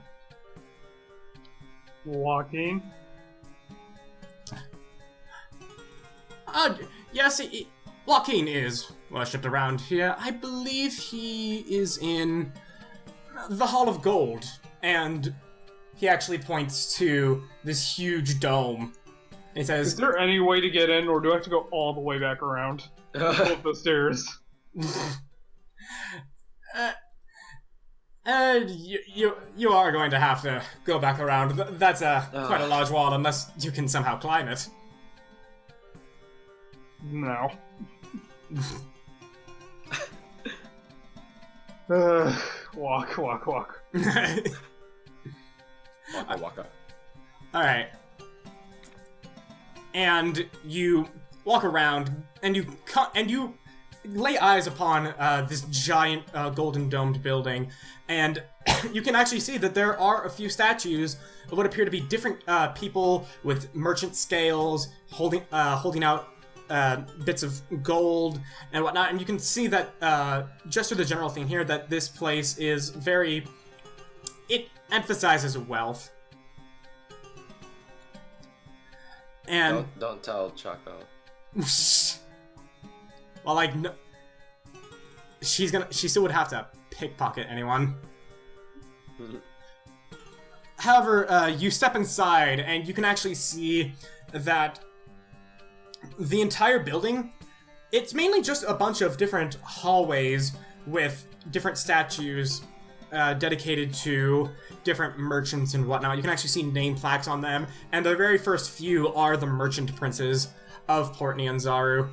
Walking. Yes, Joaquin is worshipped around here. I believe he is in the Hall of Gold, and he actually points to this huge dome. He Is says, there any way to get in, or do I have to go all the way back around? Up the stairs. You are going to have to go back around. That's quite a large wall, unless you can somehow climb it." No. Walk. Waka waka. Alright. And you walk around, and you lay eyes upon this giant golden domed building, and you can actually see that there are a few statues of what appear to be different people with merchant scales holding out bits of gold and whatnot, and you can see that just through the general thing here that this place is it emphasizes wealth. And Don't tell Choco. well, like, no, she still would have to pickpocket anyone. However, you step inside and you can actually see that the entire building, it's mainly just a bunch of different hallways with different statues dedicated to different merchants and whatnot. You can actually see name plaques on them, and the very first few are the merchant princes of Portney and Zaru.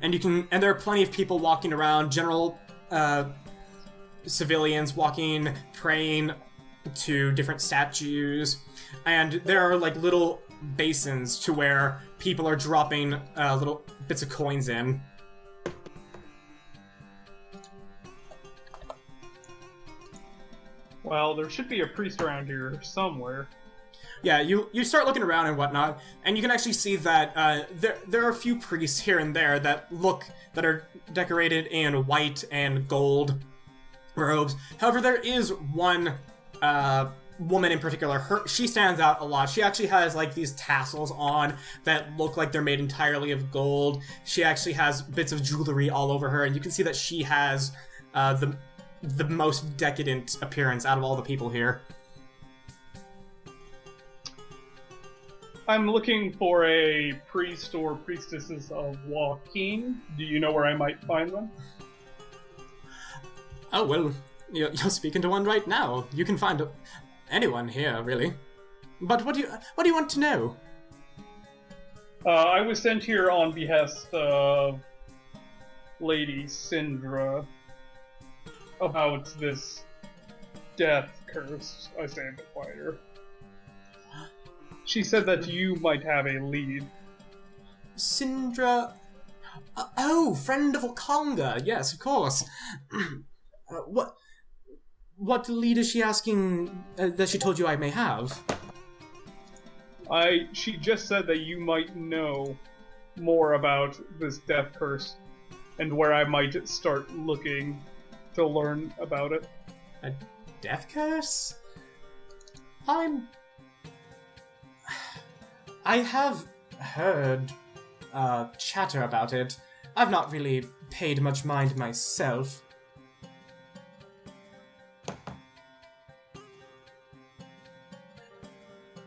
And there are plenty of people walking around, general civilians walking, praying to different statues, and there are like little basins to where people are dropping little bits of coins in. Well, there should be a priest around here somewhere. Yeah, you start looking around and whatnot, and you can actually see that there are a few priests here and there that are decorated in white and gold robes. However, there is one woman in particular. She stands out a lot. She actually has like these tassels on that look like they're made entirely of gold. She actually has bits of jewelry all over her, and you can see that she has the most decadent appearance out of all the people here. I'm looking for a priest or priestesses of Joaquin. Do you know where I might find them? Oh, well, you're speaking to one right now. You can find anyone here, really. But what do you want to know? I was sent here on behest of Lady Syndra about this death curse. I say it quieter. She said that you might have a lead. Syndra... friend of Okonga. Yes, of course. What lead is she asking that she told you I may have? She just said that you might know more about this death curse and where I might start looking to learn about it. A death curse? I have heard chatter about it. I've not really paid much mind myself.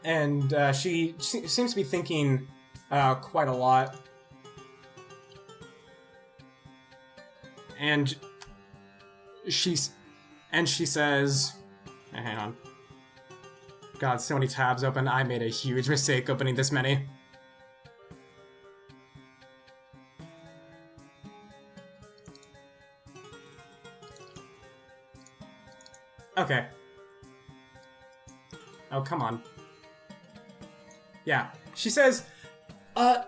And she seems to be thinking quite a lot. And she says, hang on. God, so many tabs open. I made a huge mistake opening this many. Okay. Oh, come on. Yeah. She says, no.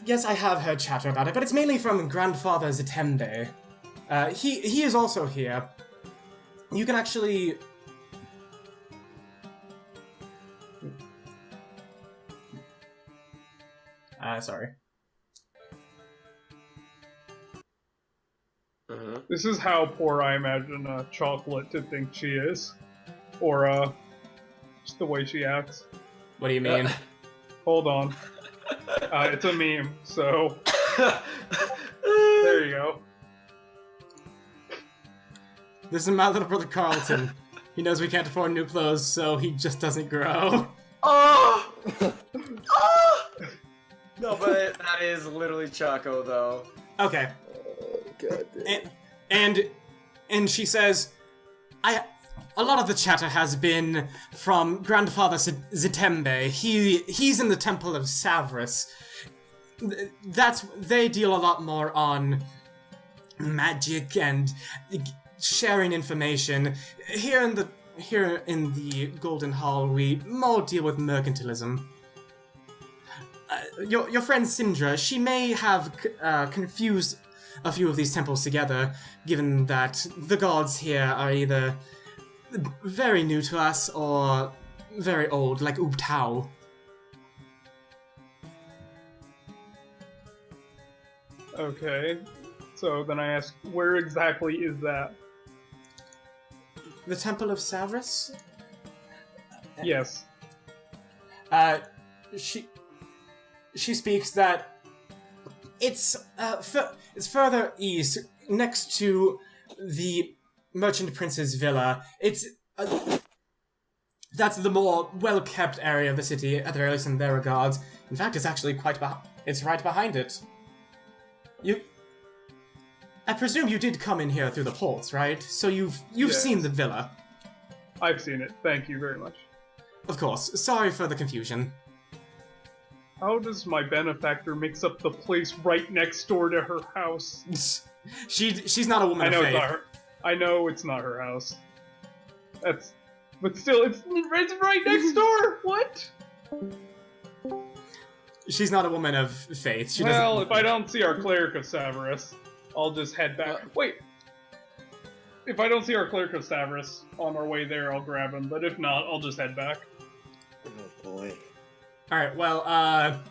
Yes, I have heard chatter about it, but it's mainly from Grandfather Zatembe. He is also here. you can actually... sorry. This is how poor I imagine Chocolate to think she is. Or, just the way she acts. What do you mean? Hold on. It's a meme, so... There you go. This is my little brother Carlton. He knows we can't afford new clothes, so he just doesn't grow. Oh! Oh! No, but that is literally Choco, though. Okay. God damn. And she says, a lot of the chatter has been from Grandfather Zitembe. He's in the Temple of Savras. They deal a lot more on magic and sharing information. Here in the Golden Hall, we more deal with mercantilism. Your friend Syndra, she may have confused a few of these temples together, given that the gods here are either very new to us or very old, like Ubtao. Okay. So then I ask, where exactly is that? The Temple of Savras? Yes. She speaks that it's further east, next to the Merchant Prince's villa. It's that's the more well-kept area of the city, at the very least in their regards. In fact, it's actually it's right behind it. I presume you did come in here through the ports, right? So you've Yes. seen the villa. I've seen it. Thank you very much. Of course. Sorry for the confusion. How does my benefactor mix up the place right next door to her house? She's not a woman I know of it's faith. not her. I know it's not her house. But still, it's right next door. What? She's not a woman of faith. She Well, doesn't. if I don't see our cleric of Savras, I'll just head back. Wait. If I don't see our cleric of Savras on our way there, I'll grab him. But if not, I'll just head back. Oh boy. All right. Well,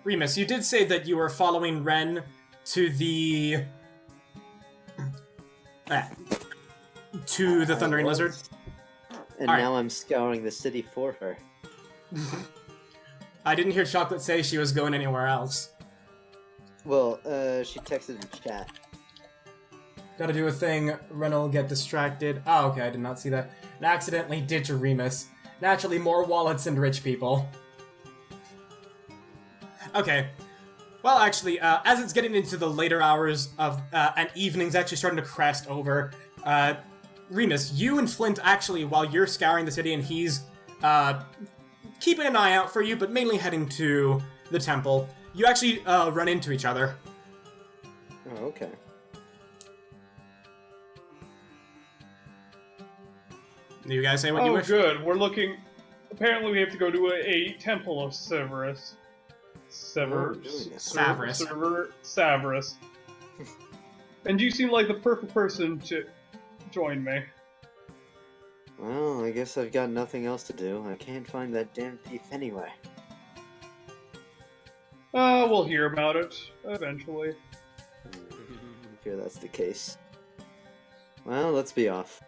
Remus, you did say that you were following Ren to the Thundering Lizard. And Alright. now I'm scouring the city for her. I didn't hear Chocolate say she was going anywhere else. Well, she texted in chat. Gotta do a thing. Ren will get distracted. Oh, okay. I did not see that. And accidentally ditch a Remus. Naturally, more wallets and rich people. Okay. Well, actually, as it's getting into the later hours of and evening's actually starting to crest over, Remus, you and Flint actually, while you're scouring the city and he's keeping an eye out for you, but mainly heading to the temple, you actually run into each other. Oh, okay. Do you guys say what you Oh, wish? good. We're looking. Apparently, we have to go to a temple of Severus. Savras. And you seem like the perfect person to join me. Well, I guess I've got nothing else to do. I can't find that damn thief anyway. We'll hear about it eventually. I fear that's the case. Well, let's be off.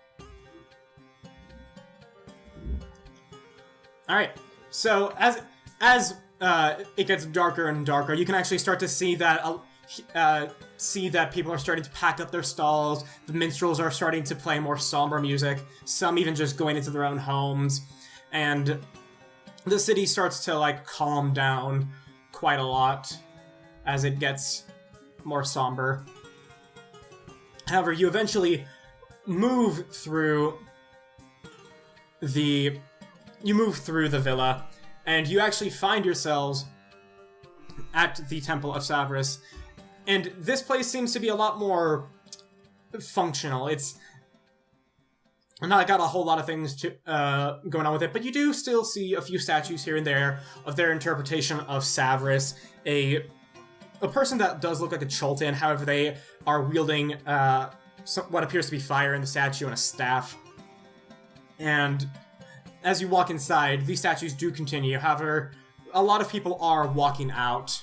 All right. So as it gets darker and darker, you can actually start to see that people are starting to pack up their stalls. The minstrels are starting to play more somber music. Some even just going into their own homes, and the city starts to calm down quite a lot as it gets more somber. However, you eventually move through the villa, and you actually find yourselves at the Temple of Savras. And this place seems to be a lot more functional. It's not got a whole lot of things to going on with it, but you do still see a few statues here and there of their interpretation of Savras. A person that does look like a Chultan, however, they are wielding what appears to be fire in the statue and a staff. And as you walk inside, these statues do continue. However, a lot of people are walking out.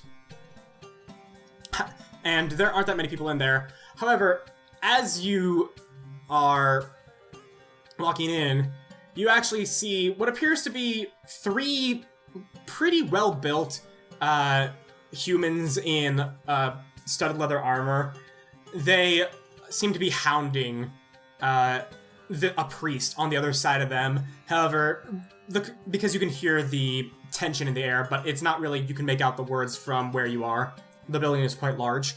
And there aren't that many people in there. However, as you are walking in, you actually see what appears to be 3 pretty well-built humans in studded leather armor. They seem to be hounding a priest on the other side of them. However, because you can hear the tension in the air, but it's not really, you can make out the words from where you are. The building is quite large.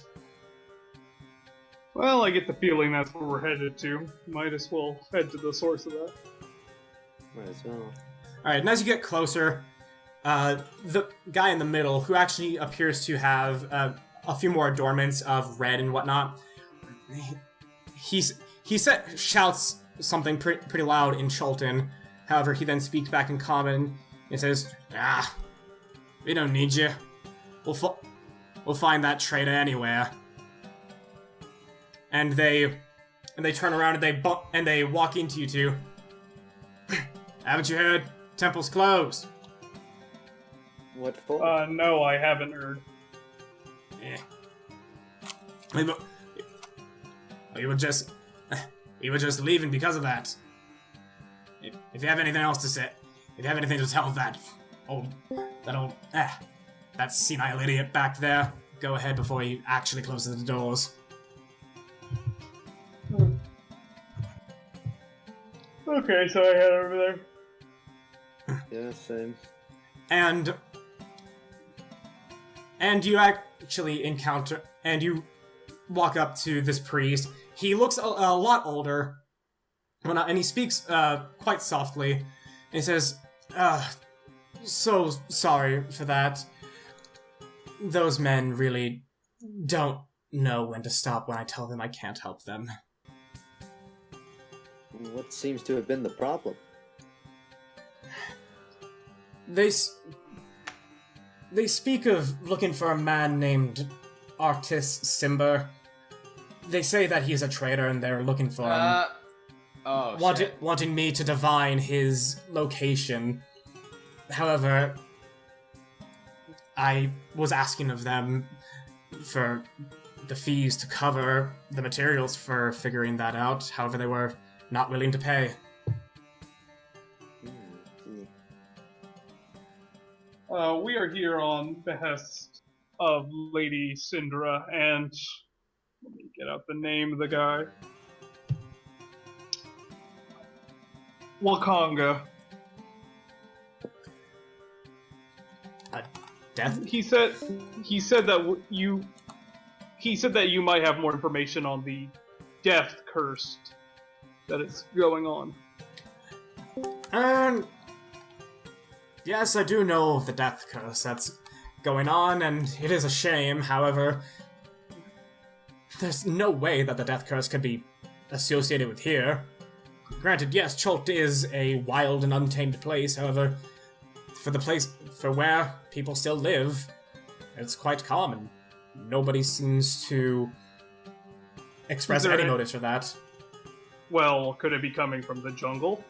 Well, I get the feeling that's where we're headed to. Might as well head to the source of that. Might as well. Alright, and as you get closer, the guy in the middle, who actually appears to have a few more adornments of red and whatnot, he shouts something pretty loud in Chultan. However, he then speaks back in Common and says, we don't need you. We'll find that traitor anywhere. And they turn around and they walk into you two. Haven't you heard? Temple's closed. What for? No, I haven't heard. Yeah. We were just leaving because of that. If you have anything else to say, if you have anything to tell that senile idiot back there, go ahead before he actually closes the doors. Okay, so I head over there. Yeah, same. And you actually encounter, and you walk up to this priest. He looks a lot older, and he speaks quite softly. And he says, so sorry for that. Those men really don't know when to stop when I tell them I can't help them. What seems to have been the problem? They speak of looking for a man named Artemis Simber. They say that he's a traitor and they're looking for him. Wanting me to divine his location. However, I was asking of them for the fees to cover the materials for figuring that out. However, they were not willing to pay. We are here on behest of Lady Syndra, and let me get out the name of the guy. Wakanga. Death? He said that you might have more information on the death curse that is going on. Yes, I do know of the death curse that's going on, and it is a shame. However, there's no way that the death curse could be associated with here. Granted, yes, Chult is a wild and untamed place. However, for where people still live, it's quite common. Nobody seems to express any motives for that. Well, could it be coming from the jungle?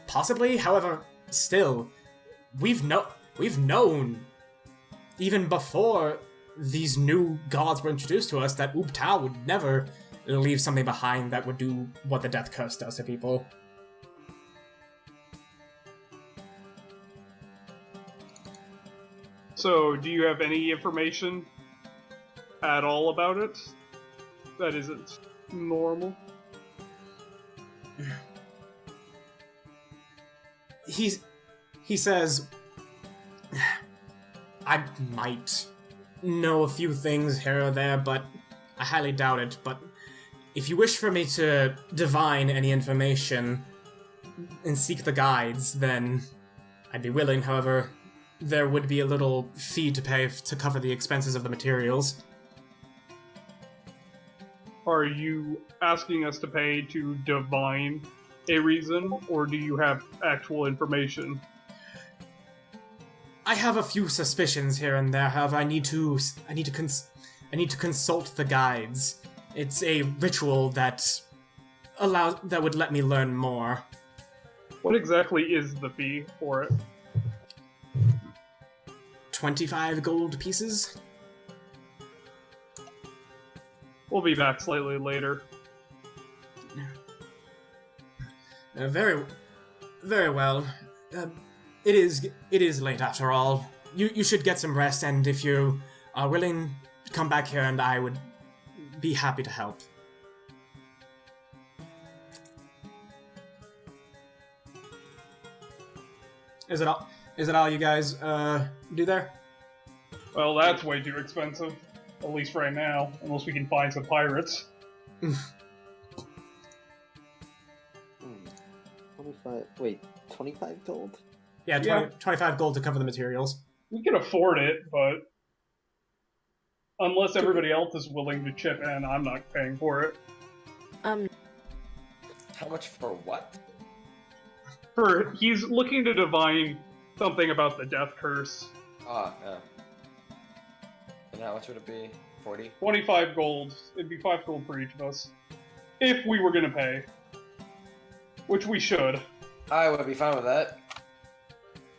Possibly. However, still, we've known even before these new gods were introduced to us that Ubtao would never leave something behind that would do what the death curse does to people. So, do you have any information at all about it that isn't normal? He says, I might know a few things here or there, but I highly doubt it. But if you wish for me to divine any information and seek the guides, then I'd be willing. However, there would be a little fee to pay to cover the expenses of the materials. Are you asking us to pay to divine a reason, or do you have actual information? I have a few suspicions here and there. However, I need to I need to consult the guides. It's a ritual that would let me learn more. What exactly is the fee for it? 25 gold pieces? We'll be back slightly later. Very, very well. It is late after all. You should get some rest, and if you are willing, come back here, and I would be happy to help. Is it all you guys do there? Well, that's way too expensive. At least right now, unless we can find some pirates. 25. Wait, 25 gold? Yeah, 25 gold to cover the materials. We can afford it, but unless everybody else is willing to chip in, I'm not paying for it. How much for what? He's looking to divine something about the death curse. Ah, yeah. And how much would it be? 40? 25 gold. It'd be 5 gold for each of us. If we were gonna pay. Which we should. I would be fine with that.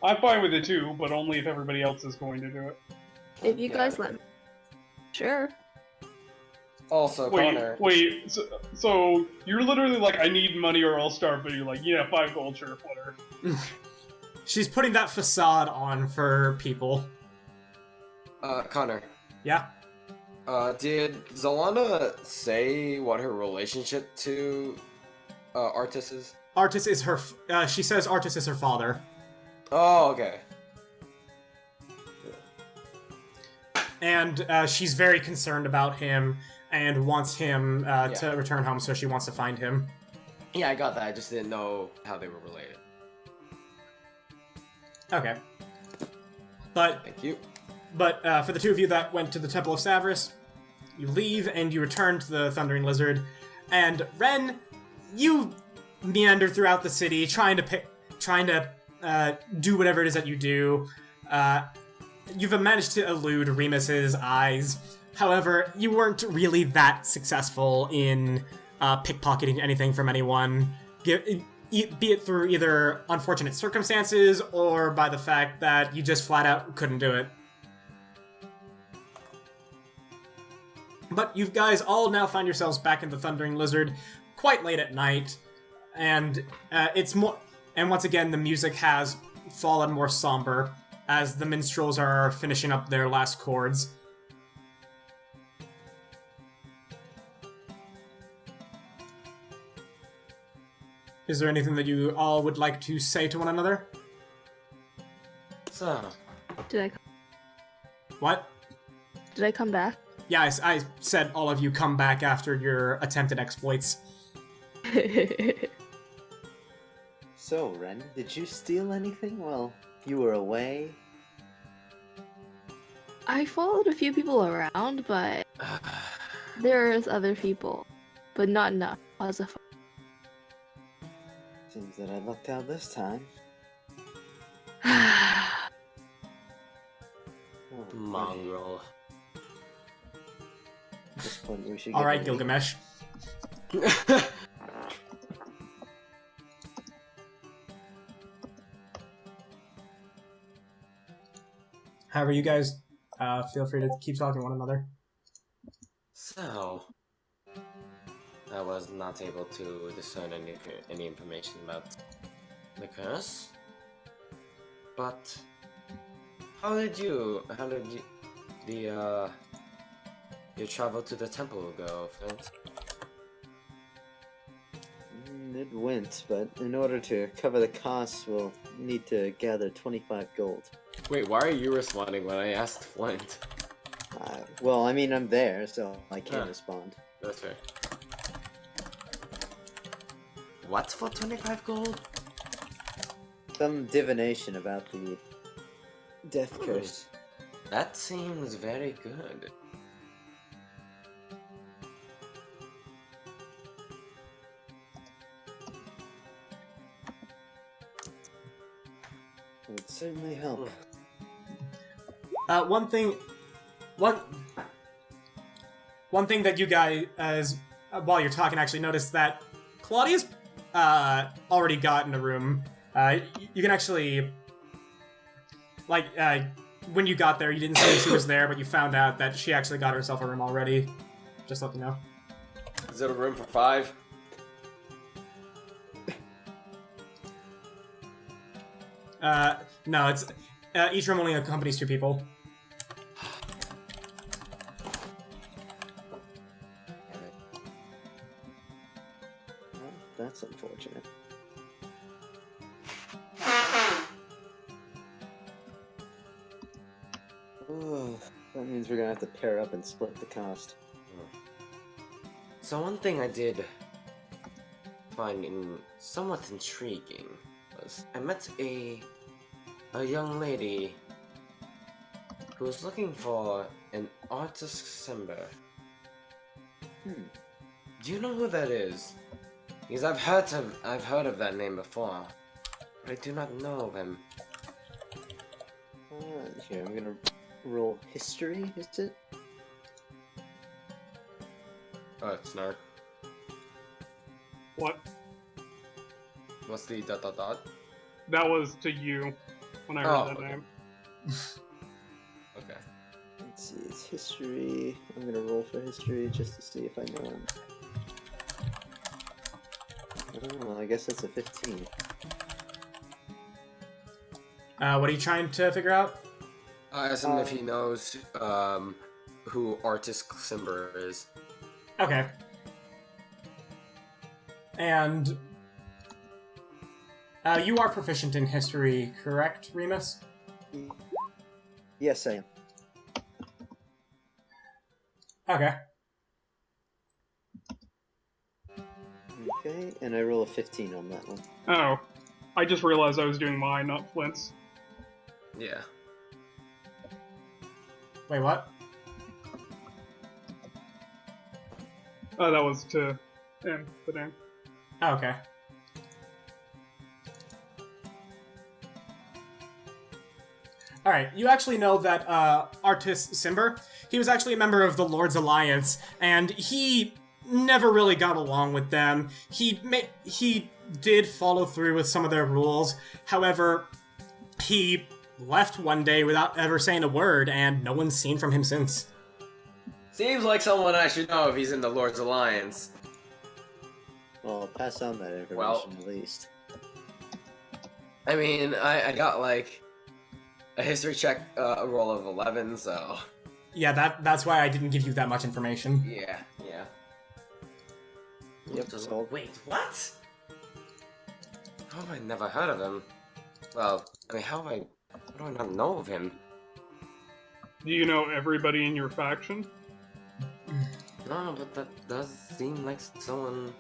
I'm fine with it too, but only if everybody else is going to do it. If you guys let me. Sure. Also, Connor. Wait, so you're literally like, I need money or I'll starve, but you're like, yeah, 5 gold, sure, whatever. She's putting that facade on for people. Connor. Yeah? Did Zalana say what her relationship to Artis is? Artis is her. She says Artis is her father. Oh, okay. And she's very concerned about him and wants him to return home, so she wants to find him. Yeah, I got that. I just didn't know how they were related. Okay. But Thank you. But for the two of you that went to the Temple of Savris, you leave and you return to the Thundering Lizard. And Ren, you meander throughout the city, trying to do whatever it is that you do. You've managed to elude Remus's eyes. However, you weren't really that successful in pickpocketing anything from anyone, be it through either unfortunate circumstances or by the fact that you just flat out couldn't do it. But you guys all now find yourselves back in the Thundering Lizard, quite late at night, and it's more. And once again, the music has fallen more somber as the minstrels are finishing up their last chords. Is there anything that you all would like to say to one another? So, Did What? I come back? Yeah, I said all of you come back after your attempted exploits. So, Ren, did you steal anything while you were away? I followed a few people around, but there's other people, but not enough. Seems that I lucked out this time. Oh, mongrel. At this point, we should. Alright, Gilgamesh. However, you guys feel free to keep talking to one another. So, I was not able to discern any information about the curse. But how did your travel to the temple go, Flint? It went, but in order to cover the costs, we'll need to gather 25 gold. Wait, why are you responding when I asked Flint? Well, I mean, I'm there, so I can't respond. That's fair. What's for 25 gold? Some divination about the death curse. That seems very good. It would certainly help. one thing that you guys, while you're talking, actually noticed that Claudia's already gotten a room. You can actually, like, when you got there, you didn't see she was there, but you found out that she actually got herself a room already. Just let me know. Is it a room for 5? No, it's each room only accompanies 2 people. Well, that's unfortunate. Oh, that means we're gonna have to pair up and split the cost. So one thing I did find somewhat intriguing was I met a young lady who was looking for an artist symbol. Do you know who that is? Because I've heard of that name before, but I do not know of him. Here, I'm gonna roll history, is it? Snark. What? What's the ... That was to you when I heard that okay. name. Okay. Let's see, it's history. I'm gonna roll for history just to see if I know him. Oh, I guess that's a 15. What are you trying to figure out? I asked him if he knows who artist Simber is. Okay. And you are proficient in history, correct, Remus? Yes, I am. Okay. Okay, and I roll a 15 on that one. Oh. I just realized I was doing mine, not Flint's. Yeah. Wait, what? Oh, that was to him, the name. Oh, okay. Alright, you actually know that Artist Simber, he was actually a member of the Lord's Alliance, and he never really got along with them. He did follow through with some of their rules, however, he left one day without ever saying a word, and no one's seen from him since. Seems like someone I should know if he's in the Lord's Alliance. Well, I'll pass on that information Well. at least. I mean, I got like a history check, a roll of 11, so Yeah, that's why I didn't give you that much information. yeah. Yep, so Wait, what? How have I never heard of him? Well, I mean, how do I not know of him? Do you know everybody in your faction? No, but that does seem like someone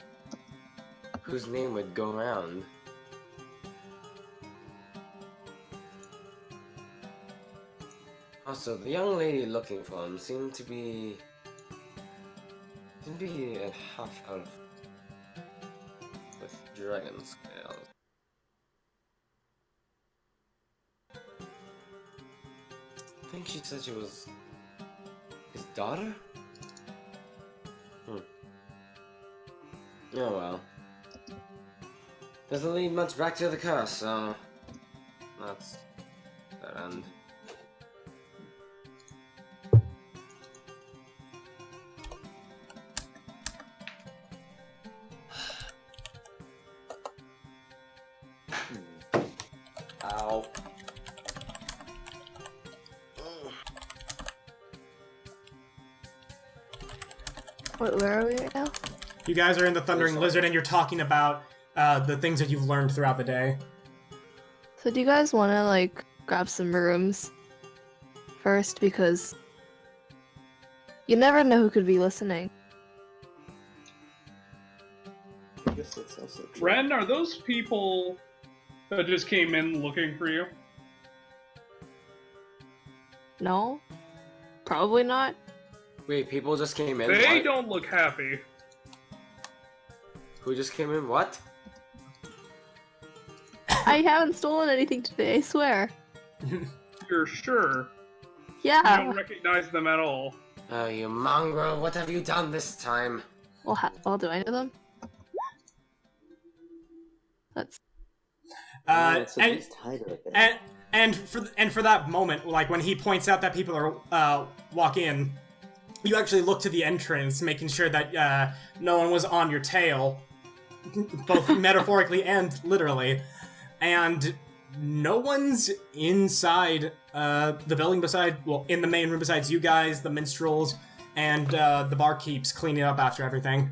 whose name would go around. Also, the young lady looking for him seemed to be a half elf with dragon scales. I think she said she was his daughter? Oh well. Doesn't lead much back to the curse, so that's that end. Ow. Wait, where are we right now? You guys are in the Thundering Sorry. Lizard, and you're talking about the things that you've learned throughout the day. So do you guys want to, like, grab some rooms first? Because you never know who could be listening. I guess that's also true. Ren, are those people that just came in looking for you? No? Probably not. Wait, people just came in? They What? don't look happy. Who just came in? What? I haven't stolen anything today, I swear. You're sure? You Yeah. don't recognize them at all. Oh, you mongrel, what have you done this time? Well, do I know them? That's Let's at and, least hide it a bit. and for that moment, like when he points out that people are walk in, you actually look to the entrance, making sure that no one was on your tail, both metaphorically and literally, and no one's inside the building in the main room besides you guys, the minstrels, and the barkeeps cleaning up after everything.